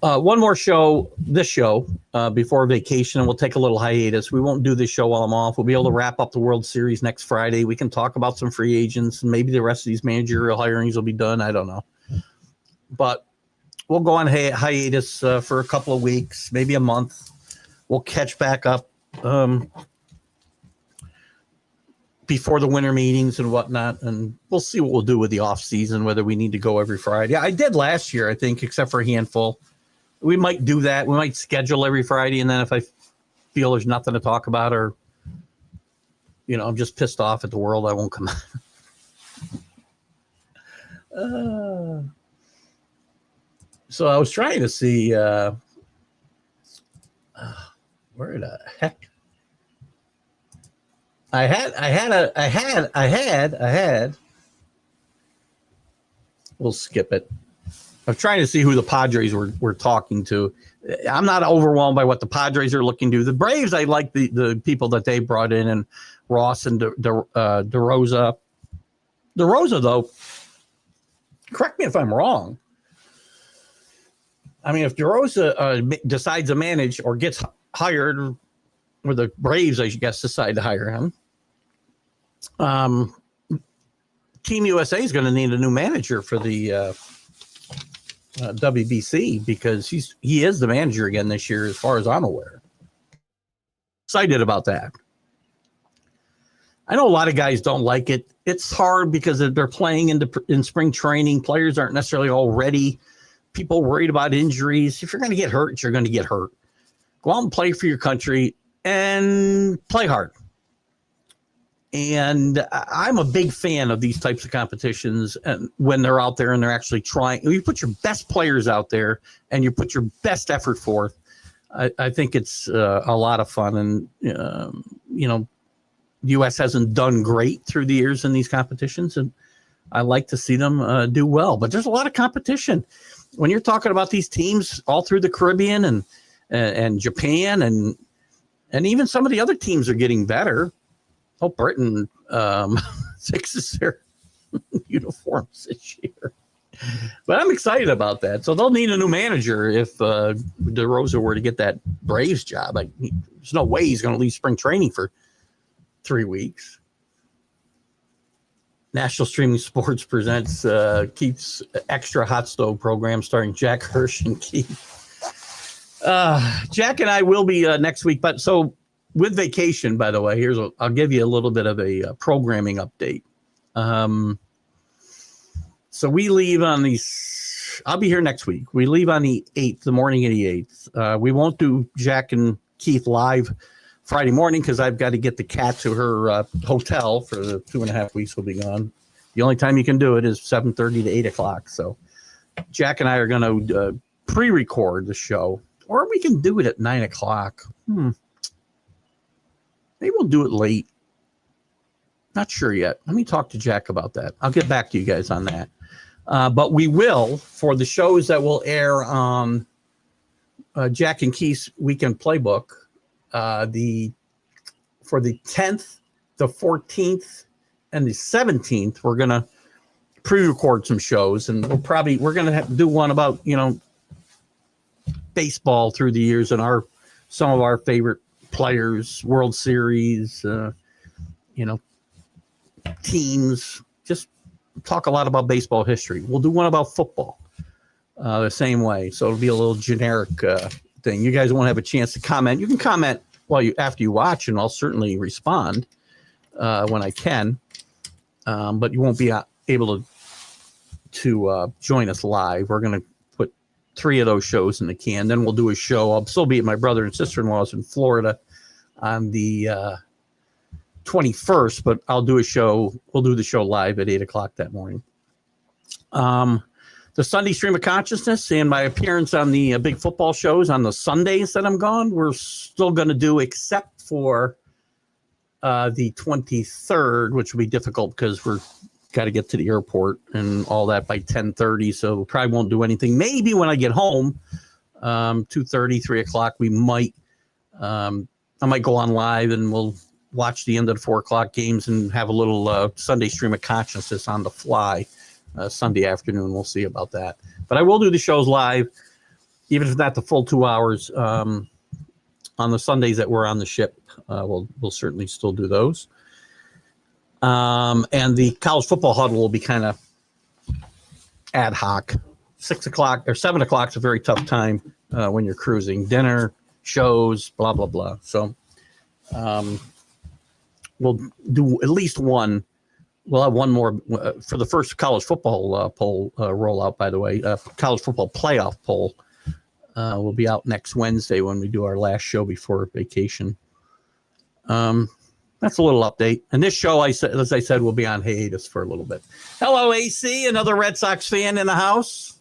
Speaker 1: This show, before vacation, and we'll take a little hiatus. We won't do this show while I'm off. We'll be able to wrap up the World Series next Friday. We can talk about some free agents, and maybe the rest of these managerial hirings will be done. I don't know. But we'll go on hiatus for a couple of weeks, maybe a month. We'll catch back up before the winter meetings and whatnot, and we'll see what we'll do with the off season, whether we need to go every Friday. I did last year, I think, except for a handful. We might do that. We might schedule every Friday, and then if I feel there's nothing to talk about, or I'm just pissed off at the world, I won't come out. So I was trying to see where the heck I had. We'll skip it. I'm trying to see who the Padres were talking to. I'm not overwhelmed by what the Padres are looking to do. The Braves, I like the people that they brought in, and Ross and DeRosa. DeRosa, though, correct me if I'm wrong. I mean, if DeRosa decides to manage or gets hired, or the Braves, I guess, decide to hire him, Team USA is going to need a new manager for the WBC, because he is the manager again this year, as far as I'm aware. Excited about that. I know a lot of guys don't like it. It's hard because they're playing in spring training. Players aren't necessarily all ready. People worried about injuries. If you're going to get hurt, you're going to get hurt. Go out and play for your country and play hard. And I'm a big fan of these types of competitions, and when they're out there and they're actually trying. You put your best players out there and you put your best effort forth. I think it's a lot of fun. And, the U.S. hasn't done great through the years in these competitions, and I like to see them do well. But there's a lot of competition. When you're talking about these teams all through the Caribbean and Japan, and even some of the other teams are getting better. Hope Britain fixes their uniforms this year. But I'm excited about that. So they'll need a new manager if DeRosa were to get that Braves job. There's no way he's going to leave spring training for 3 weeks. National Streaming Sports presents Keith's Extra Hot Stove program starring Jack Hirsch and Keith. Jack and I will be next week, but so with vacation, by the way, I'll give you a little bit of a programming update. So we leave on I'll be here next week. We leave on the 8th, the morning of the 8th. We won't do Jack and Keith live Friday morning because I've got to get the cat to her hotel for the 2.5 weeks we'll be gone. The only time you can do it is 7:30 to 8 o'clock. So Jack and I are going to pre-record the show, or we can do it at 9 o'clock. Maybe we'll do it late. Not sure yet. Let me talk to Jack about that. I'll get back to you guys on that. But we will, for the shows that will air on Jack and Keith's Weekend Playbook, for the 10th, the 14th, and the 17th, we're going to pre-record some shows, and we're going to do one about, baseball through the years and some of our favorite players, World Series, teams. Just talk a lot about baseball history. We'll do one about football the same way. So it'll be a little generic thing. You guys won't have a chance to comment. You can comment after you watch, and I'll certainly respond when I can. but you won't be able to join us live. We're going to put 3 of those shows in the can. Then we'll do a show. I'll still be at my brother and sister-in-law's in Florida on the 21st, but I'll do a show. We'll do the show live at 8 o'clock that morning. The Sunday Stream of Consciousness and my appearance on the big football shows on the Sundays that I'm gone, we're still going to do, except for the 23rd, which will be difficult because we're got to get to the airport and all that by 10:30. So we probably won't do anything. Maybe when I get home, 2:30, 3 o'clock, we might, I might go on live and we'll watch the end of the 4 o'clock games and have a little Sunday Stream of Consciousness on the fly Sunday afternoon. We'll see about that. But I will do the shows live, even if not the full 2 hours on the Sundays that we're on the ship. We'll certainly still do those. And the college football huddle will be kind of ad hoc. 6 o'clock or 7 o'clock is a very tough time when you're cruising. Dinner, shows, blah, blah, blah. So we'll do at least one. We'll have one more for the first college football poll rollout, by the way. College football playoff poll will be out next Wednesday when we do our last show before vacation. That's a little update. And this show, as I said, will be on hiatus for a little bit. Hello, AC, another Red Sox fan in the house.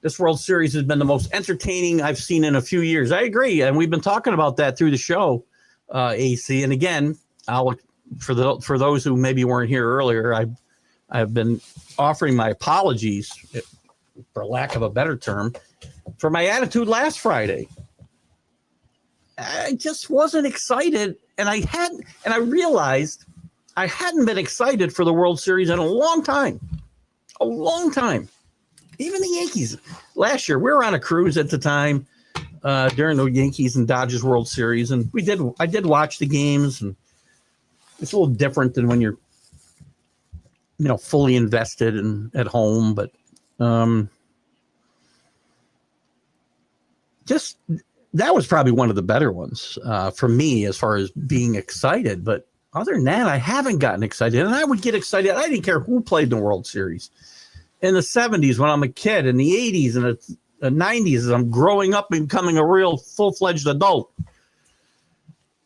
Speaker 1: This World Series has been the most entertaining I've seen in a few years. I agree, and we've been talking about that through the show, AC. And again, for those who maybe weren't here earlier, I've been offering my apologies, for lack of a better term, for my attitude last Friday. I just wasn't excited, and I realized I hadn't been excited for the World Series in a long time. A long time. Even the Yankees last year, we were on a cruise at the time during the Yankees and Dodgers World Series, and I did watch the games, and it's a little different than when you're, fully invested and at home, but just that was probably one of the better ones for me as far as being excited. But other than that, I haven't gotten excited, and I would get excited. I didn't care who played in the World Series. In the 70s when I'm a kid, in the 80s and the 90s as I'm growing up and becoming a real full-fledged adult,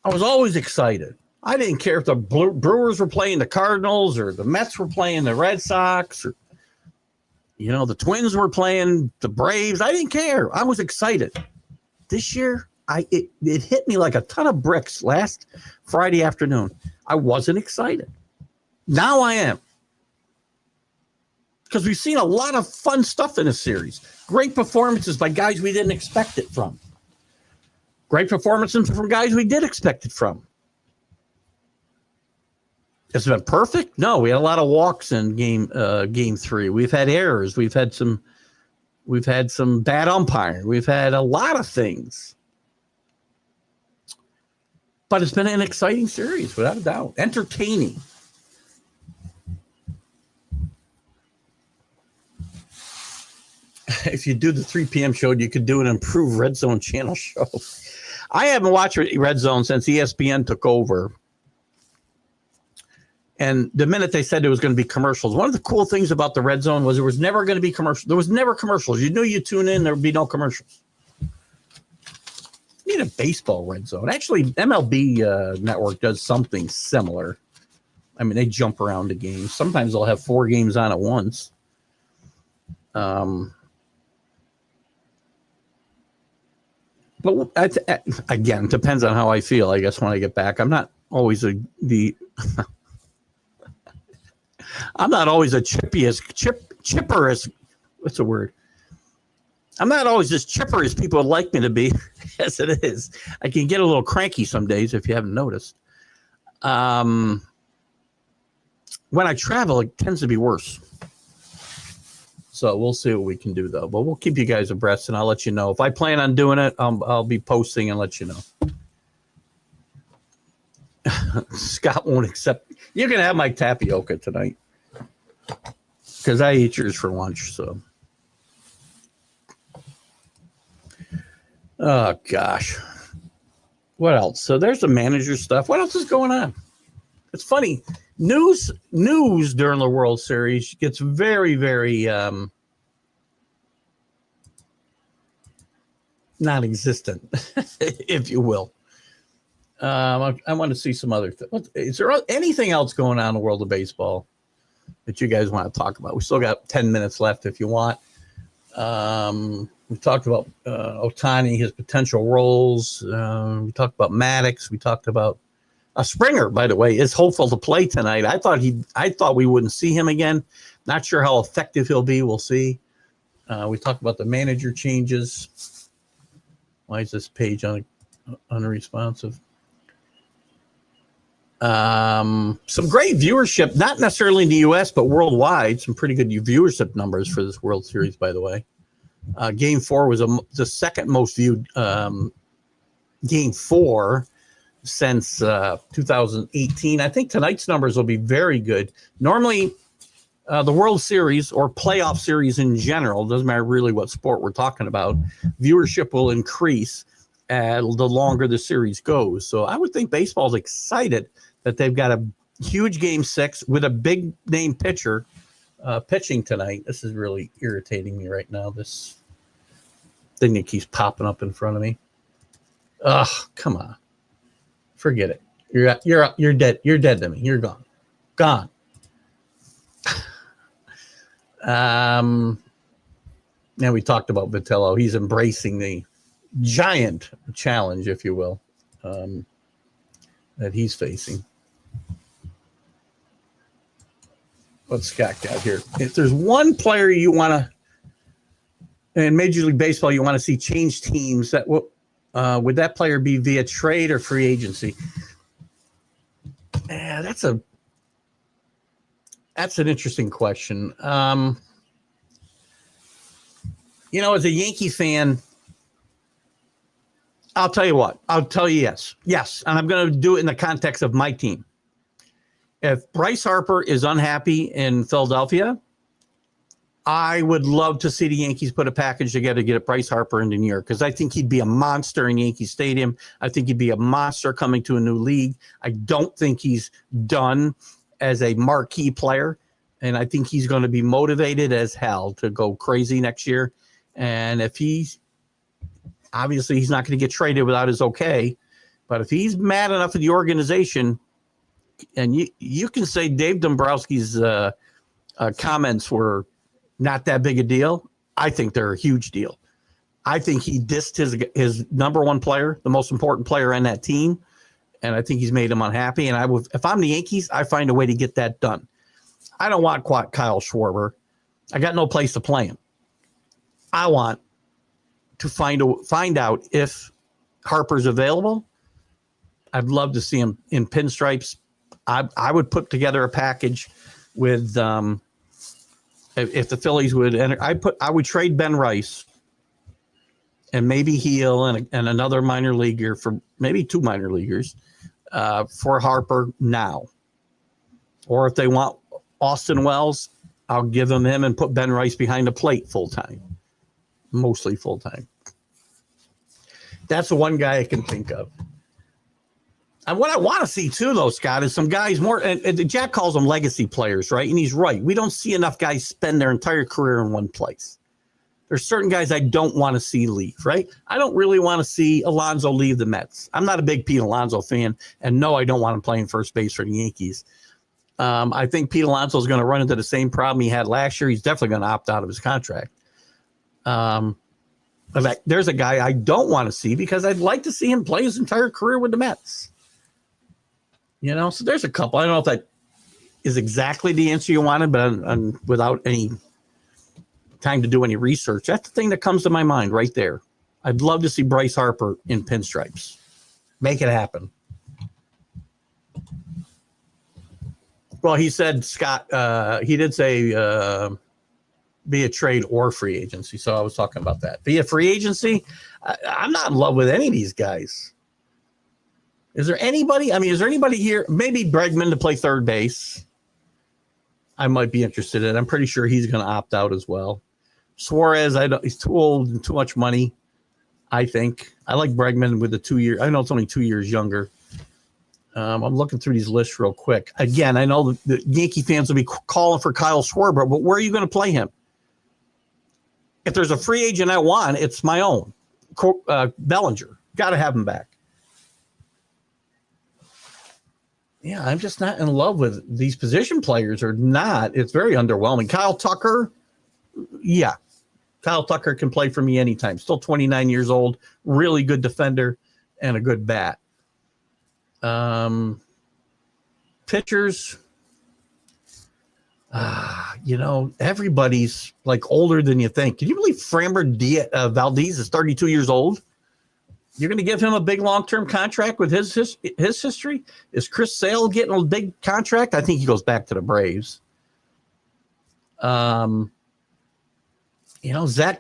Speaker 1: I was always excited. I didn't care if the Brewers were playing the Cardinals or the Mets were playing the Red Sox or, the Twins were playing the Braves. I didn't care. I was excited. This year, it hit me like a ton of bricks last Friday afternoon. I wasn't excited. Now I am. Because we've seen a lot of fun stuff in this series. Great performances by guys we didn't expect it from. Great performances from guys we did expect it from. Has it been perfect? No, we had a lot of walks in game 3. We've had errors. We've had some bad umpiring. We've had a lot of things. But it's been an exciting series, without a doubt. Entertaining. If you do the 3 p.m. show, you could do an improved Red Zone channel show. I haven't watched Red Zone since ESPN took over. And the minute they said there was going to be commercials, one of the cool things about the Red Zone was there was never going to be commercials. There was never commercials. You knew you tune in, there would be no commercials. You need a baseball Red Zone. Actually, MLB network does something similar. I mean, they jump around the games. Sometimes they'll have 4 games on at once. But again, depends on how I feel, I guess, when I get back. I'm not always I'm not always chipper as what's the word? I'm not always as chipper as people would like me to be. Yes, it is. I can get a little cranky some days if you haven't noticed. When I travel, it tends to be worse. So we'll see what we can do, though. But we'll keep you guys abreast, and I'll let you know. If I plan on doing it, I'll be posting and let you know. Scott won't accept. You're going to have my tapioca tonight because I ate yours for lunch. So, oh, gosh. What else? So there's the manager stuff. What else is going on? It's funny. News during the World Series gets very, very non-existent, if you will. I want to see some other things. Is there anything else going on in the world of baseball that you guys want to talk about? We still got 10 minutes left if you want. We talked about Ohtani, his potential roles. We talked about Maddox. We talked about Springer, by the way, is hopeful to play tonight. I thought we wouldn't see him again. Not sure how effective he'll be. We'll see. We talked about the manager changes. Why is this page unresponsive? Some great viewership, not necessarily in the U.S., but worldwide. Some pretty good viewership numbers for this World Series, by the way. Game 4 was the second most viewed Game 4 since 2018. I think tonight's numbers will be very good. Normally, the World Series or playoff series in general, doesn't matter really what sport we're talking about, viewership will increase the longer the series goes. So I would think baseball's excited that they've got a huge Game 6 with a big name pitcher pitching tonight. This is really irritating me right now, this thing that keeps popping up in front of me. Ugh, come on. Forget it. You're dead. You're dead to me. You're gone. Gone. Now we talked about Vitello. He's embracing the giant challenge, if you will, that he's facing. What's Scott got here? If there's one player you want to, in Major League Baseball, you want to see change teams, that would that player be via trade or free agency? Yeah, that's an interesting question. As a Yankee fan, I'll tell you what. I'll tell you yes. Yes, and I'm going to do it in the context of my team. If Bryce Harper is unhappy in Philadelphia, I would love to see the Yankees put a package together to get Bryce Harper into New York, because I think he'd be a monster in Yankee Stadium. I think he'd be a monster coming to a new league. I don't think he's done as a marquee player, and I think he's going to be motivated as hell to go crazy next year. And if he's not going to get traded without his okay, but if he's mad enough at the organization, and you can say Dave Dombrowski's comments were not that big a deal, I think they're a huge deal. I think he dissed his number one player, the most important player on that team, and I think he's made him unhappy. And if I'm the Yankees, I find a way to get that done. I don't want Kyle Schwarber. I got no place to play him. I want to find out if Harper's available. I'd love to see him in pinstripes. I would put together a package with if the Phillies would enter. I would trade Ben Rice and maybe Heel and another minor leaguer, for maybe two minor leaguers for Harper now. Or if they want Austin Wells, I'll give them him and put Ben Rice behind the plate full time, mostly full time. That's the one guy I can think of. And what I want to see too, though, Scott, is some guys more. And Jack calls them legacy players, right? And he's right. We don't see enough guys spend their entire career in one place. There's certain guys I don't want to see leave, right? I don't really want to see Alonso leave the Mets. I'm not a big Pete Alonso fan, and no, I don't want him playing first base for the Yankees. I think Pete Alonso is going to run into the same problem he had last year. He's definitely going to opt out of his contract. But there's a guy I don't want to see because I'd like to see him play his entire career with the Mets. So there's a couple. I don't know if that is exactly the answer you wanted, but without any time to do any research, that's the thing that comes to my mind right there. I'd love to see Bryce Harper in pinstripes. Make it happen. Well, he said, Scott, he did say be a trade or free agency. So I was talking about that. Be a free agency. I'm not in love with any of these guys. Is there anybody? Is there anybody here? Maybe Bregman to play third base. I might be interested in. I'm pretty sure he's going to opt out as well. Suarez, he's too old and too much money, I think. I like Bregman with the 2 year. I know it's only 2 years younger. I'm looking through these lists real quick. Again, I know the Yankee fans will be calling for Kyle Schwarber, but where are you going to play him? If there's a free agent I want, it's my own. Bellinger. Got to have him back. Yeah, I'm just not in love with these position players or not. It's very underwhelming. Kyle Tucker, yeah. Kyle Tucker can play for me anytime. Still 29 years old, really good defender and a good bat. Pitchers, everybody's like older than you think. Can you believe Framber Valdez is 32 years old? You're going to give him a big long-term contract with his history? Is Chris Sale getting a big contract? I think he goes back to the Braves. Zach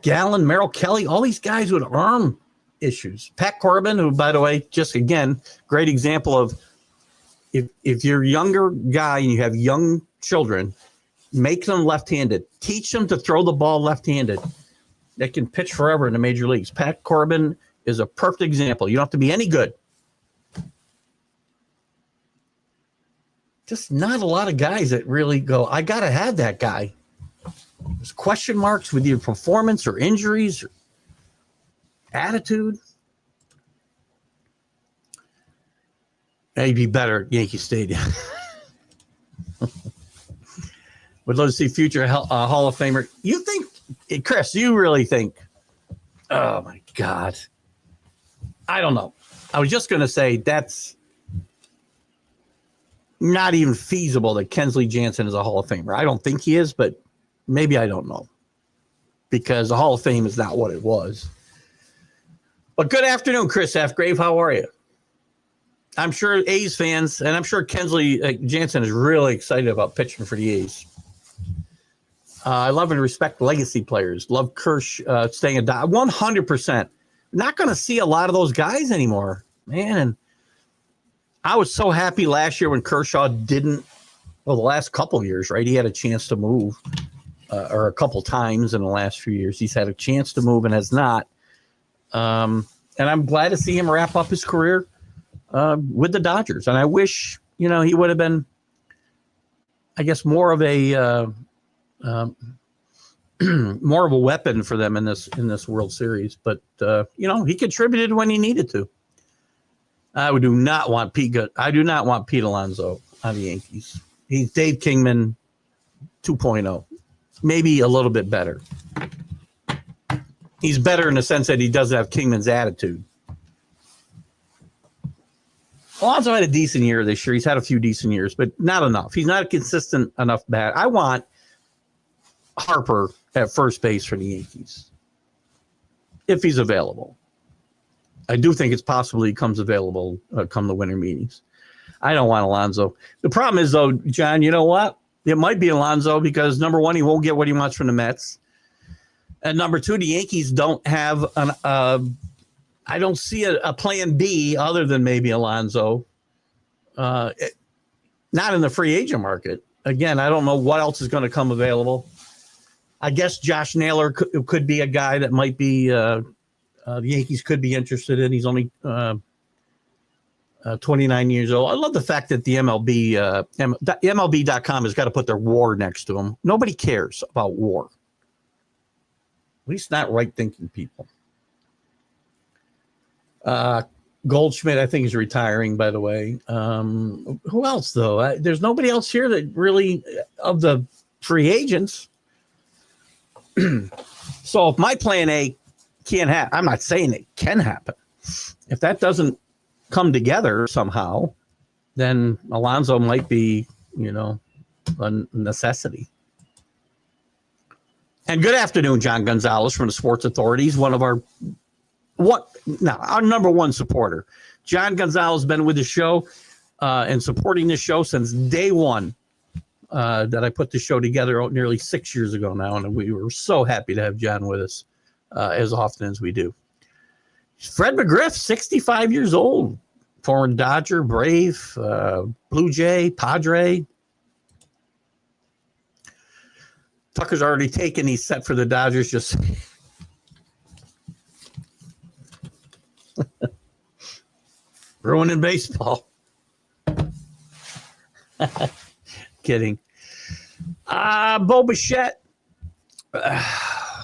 Speaker 1: Gallen, Merrill Kelly, all these guys with arm issues. Pat Corbin, who, by the way, just again, great example of if you're a younger guy and you have young children, make them left-handed. Teach them to throw the ball left-handed. They can pitch forever in the major leagues. Pat Corbin is a perfect example. You don't have to be any good. Just not a lot of guys that really go, I got to have that guy. There's question marks with your performance or injuries or attitude. Maybe better at Yankee Stadium. Would love to see future Hall of Famer. You think, Chris, you really think, oh my God. I don't know. I was just going to say that's not even feasible that Kensley Jansen is a Hall of Famer. I don't think he is, but maybe I don't know. Because the Hall of Fame is not what it was. But good afternoon, Chris Halfgrave. How are you? I'm sure A's fans, and I'm sure Kensley Jansen is really excited about pitching for the A's. I love and respect legacy players. Love Kirsch staying a 100%. Not going to see a lot of those guys anymore, man. And I was so happy last year when Kershaw didn't. Well, the last couple of years, right? He had a chance to move, or a couple times in the last few years. He's had a chance to move and has not. And I'm glad to see him wrap up his career with the Dodgers. And I wish, he would have been, I guess, more of a weapon for them in this World Series. But he contributed when he needed to. I do not want Pete Alonso on the Yankees. He's Dave Kingman 2.0, maybe a little bit better. He's better in the sense that he doesn't have Kingman's attitude. Alonso had a decent year this year. He's had a few decent years, but not enough. He's not a consistent enough bat. I want Harper at first base for the Yankees, if he's available. I do think it's possible he comes available come the winter meetings. I don't want Alonso. The problem is, though, John, you know what? It might be Alonso because, number one, he won't get what he wants from the Mets. And number two, the Yankees don't have I don't see a plan B other than maybe Alonso. Not in the free agent market. Again, I don't know what else is going to come available. I guess Josh Naylor could be a guy that might be the Yankees could be interested in. He's only 29 years old. I love the fact that the MLB, MLB.com has got to put their WAR next to him. Nobody cares about WAR. At least not right-thinking people. Goldschmidt, I think, is retiring, by the way. Who else, though? There's nobody else here that really, of the free agents. So if my plan A can't happen, I'm not saying it can happen. If that doesn't come together somehow, then Alonso might be, a necessity. And good afternoon, John Gonzalez from the Sports Authorities, one of our number one supporter. John Gonzalez has been with the show and supporting the show since day one that I put the show together nearly 6 years ago now, and we were so happy to have John with us as often as we do. Fred McGriff, 65 years old, former Dodger, Brave, Blue Jay, Padre. Tucker's already taken. He's set for the Dodgers. Just ruining baseball. Kidding. Bo Bichette.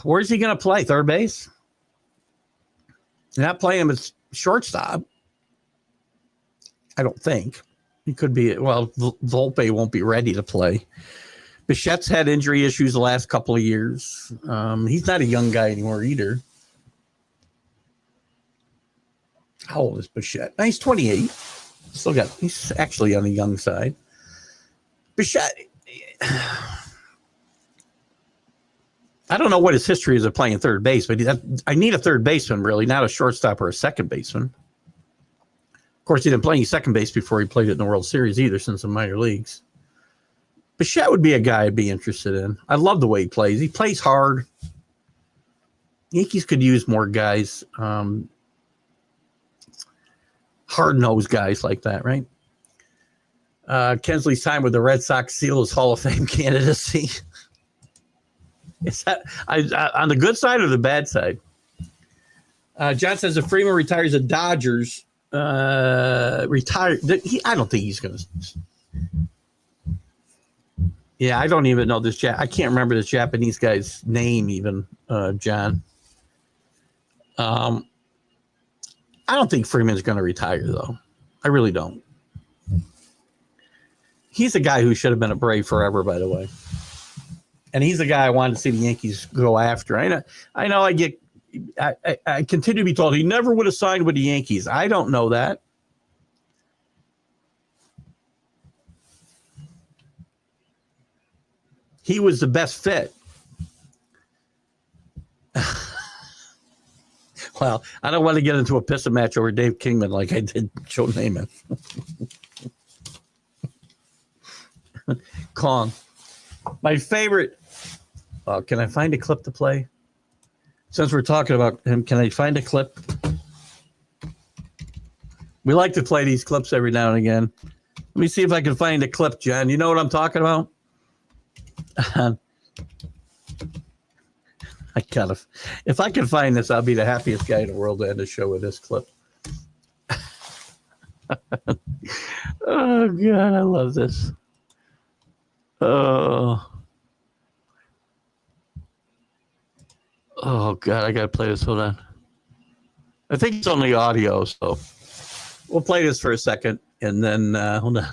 Speaker 1: Where's he going to play? Third base? They're not playing him as shortstop. I don't think. He could be. Well, Volpe won't be ready to play. Bichette's had injury issues the last couple of years. He's not a young guy anymore either. How old is Bichette? He's 28. He's actually on the young side. Bichette, I don't know what his history is of playing third base, but I need a third baseman, really, not a shortstop or a second baseman. Of course, he didn't play any second base before he played it in the World Series either, since the minor leagues. Bichette would be a guy I'd be interested in. I love the way he plays. He plays hard. Yankees could use more guys, hard-nosed guys like that, right? Kensley's time with the Red Sox seal his Hall of Fame candidacy. Is that on the good side or the bad side? John says if Freeman retires the Dodgers, I don't think he's going to. Yeah, I don't even know this. I can't remember this Japanese guy's name even, John. I don't think Freeman's going to retire, though. I really don't. He's a guy who should have been a Brave forever, by the way. And he's the guy I wanted to see the Yankees go after. I know I continue to be told he never would have signed with the Yankees. I don't know that. He was the best fit. Well, I don't want to get into a pissing match over Dave Kingman like I did Joe Namath. Kong. My favorite. Can I find a clip to play? Since we're talking about him, can I find a clip? We like to play these clips every now and again. Let me see if I can find a clip, John. You know what I'm talking about? If I can find this, I'll be the happiest guy in the world to end the show with this clip. Oh, God, I love this. Oh, God, I got to play this. Hold on. I think it's only audio, so we'll play this for a second, and then, hold on.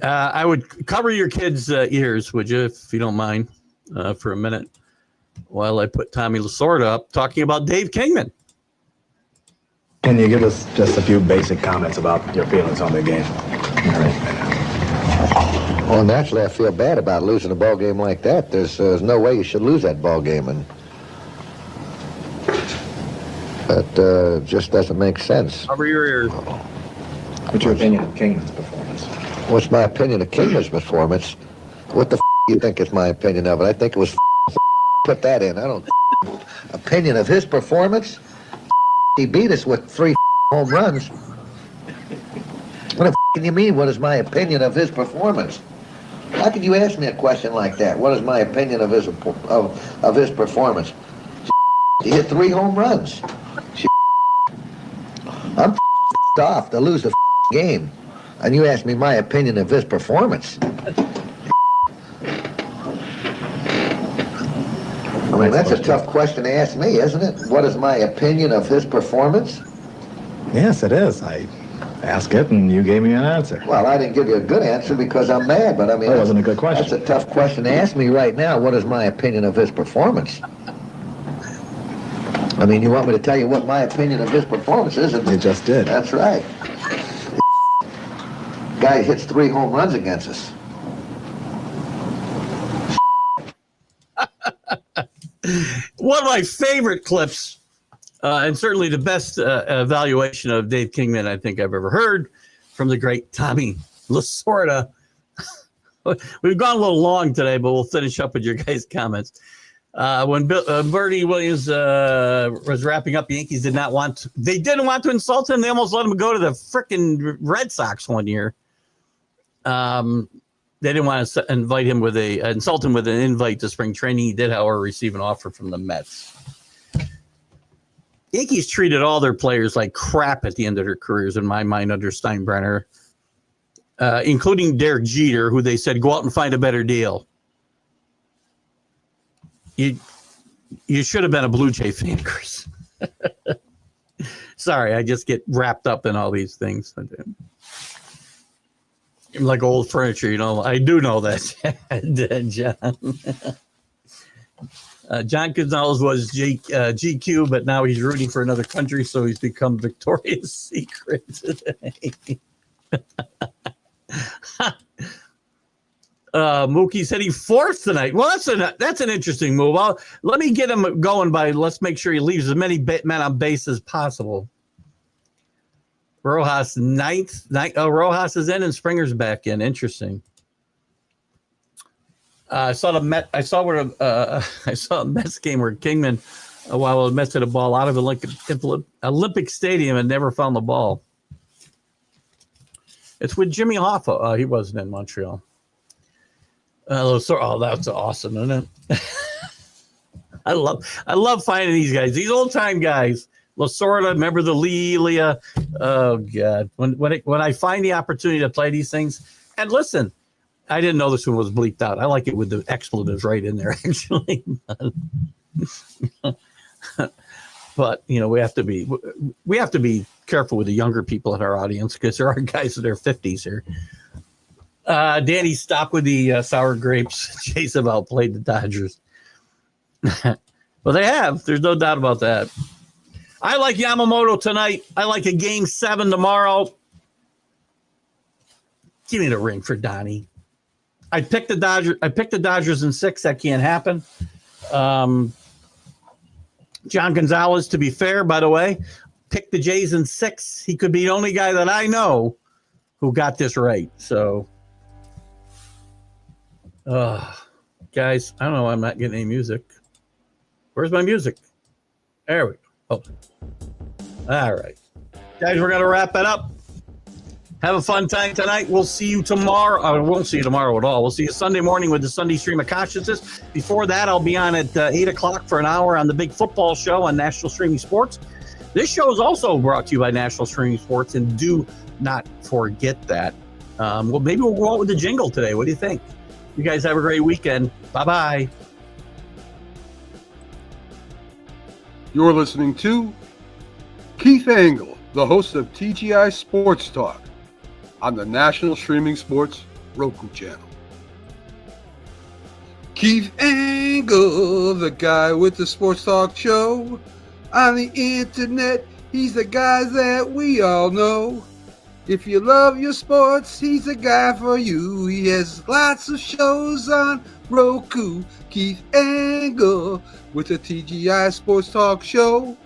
Speaker 1: I would cover your kids' ears, would you, if you don't mind, for a minute, while I put Tommy Lasorda up talking about Dave Kingman.
Speaker 3: Can you give us just a few basic comments about your feelings on the game?
Speaker 4: Well, naturally, I feel bad about losing a ball game like that. There's no way you should lose that ball game, and that just doesn't make sense.
Speaker 1: Cover your ears.
Speaker 3: What's your opinion of Kingman's performance?
Speaker 4: What's my opinion of Kingman's performance? What the you think is my opinion of it? I think it was put that in. I don't opinion of his performance. He beat us with 3 home runs. What the can you mean? What is my opinion of his performance? How could you ask me a question like that? What is my opinion of his performance? He hit 3 home runs. I'm off to lose the game, and you ask me my opinion of his performance. I mean, that's a tough question to ask me, isn't it? What is my opinion of his performance?
Speaker 3: Yes, it is. I asked it, and you gave me an answer.
Speaker 4: Well, I didn't give you a good answer because I'm mad, but I mean...
Speaker 3: That wasn't a good question.
Speaker 4: That's a tough question to ask me right now. What is my opinion of his performance? I mean, you want me to tell you what my opinion of his performance is?
Speaker 3: You just did.
Speaker 4: That's right. Guy hits 3 home runs against us.
Speaker 1: One of my favorite clips, and certainly the best evaluation of Dave Kingman I think I've ever heard, from the great Tommy Lasorda. We've gone a little long today, but we'll finish up with your guys' comments. When Bernie Williams was wrapping up, the Yankees didn't want to insult him. They almost let him go to the frickin' Red Sox one year. They didn't want to insult him with an invite to spring training. He did, however, receive an offer from the Mets. Yankees treated all their players like crap at the end of their careers, in my mind, under Steinbrenner, including Derek Jeter, who they said, go out and find a better deal. You should have been a Blue Jay fan, Chris. Sorry, I just get wrapped up in all these things. I'm like old furniture, you know. I do know that, John. John Gonzalez was GQ, but now he's rooting for another country, so he's become Victoria's Secret today. Mookie's hitting fourth tonight. Well, that's an interesting move. Let me get him going let's make sure he leaves as many men on base as possible. Rojas ninth. Rojas is in and Springer's back in. Interesting. I saw a Mets game where Kingman, while the Mets hit a ball out of Olympic Stadium and never found the ball. It's with Jimmy Hoffa. He wasn't in Montreal. That's awesome, isn't it? I love finding these guys, these old time guys. Lasorda, remember the Lelia? Oh God! When I find the opportunity to play these things, and listen, I didn't know this one was bleeped out. I like it with the expletives right in there, actually. But you know, we have to be careful with the younger people in our audience, because there are guys in their 50s here. Danny, stop with the sour grapes. Chase have outplayed the Dodgers. Well, they have. There's no doubt about that. I like Yamamoto tonight. I like a game 7 tomorrow. Give me the ring for Donnie. I picked the Dodgers in 6. That can't happen. John Gonzalez, to be fair, by the way, picked the Jays in 6. He could be the only guy that I know who got this right. So, guys, I don't know why I'm not getting any music. Where's my music? There we go. Oh. All right. Guys, we're going to wrap it up. Have a fun time tonight. We'll see you tomorrow. I won't see you tomorrow at all. We'll see you Sunday morning with the Sunday Stream of Consciousness. Before that, I'll be on at 8 o'clock for an hour on the Big Football Show on National Streaming Sports. This show is also brought to you by National Streaming Sports, and do not forget that. Well, maybe we'll go out with the jingle today. What do you think? You guys have a great weekend. Bye-bye.
Speaker 5: You're listening to Keith Engle, the host of TGI Sports Talk, on the National Streaming Sports Roku channel. Keith Engle, the guy with the sports talk show. On the internet, he's the guy that we all know. If you love your sports, he's the guy for you. He has lots of shows on Roku. Keith Engle with the TGI Sports Talk show.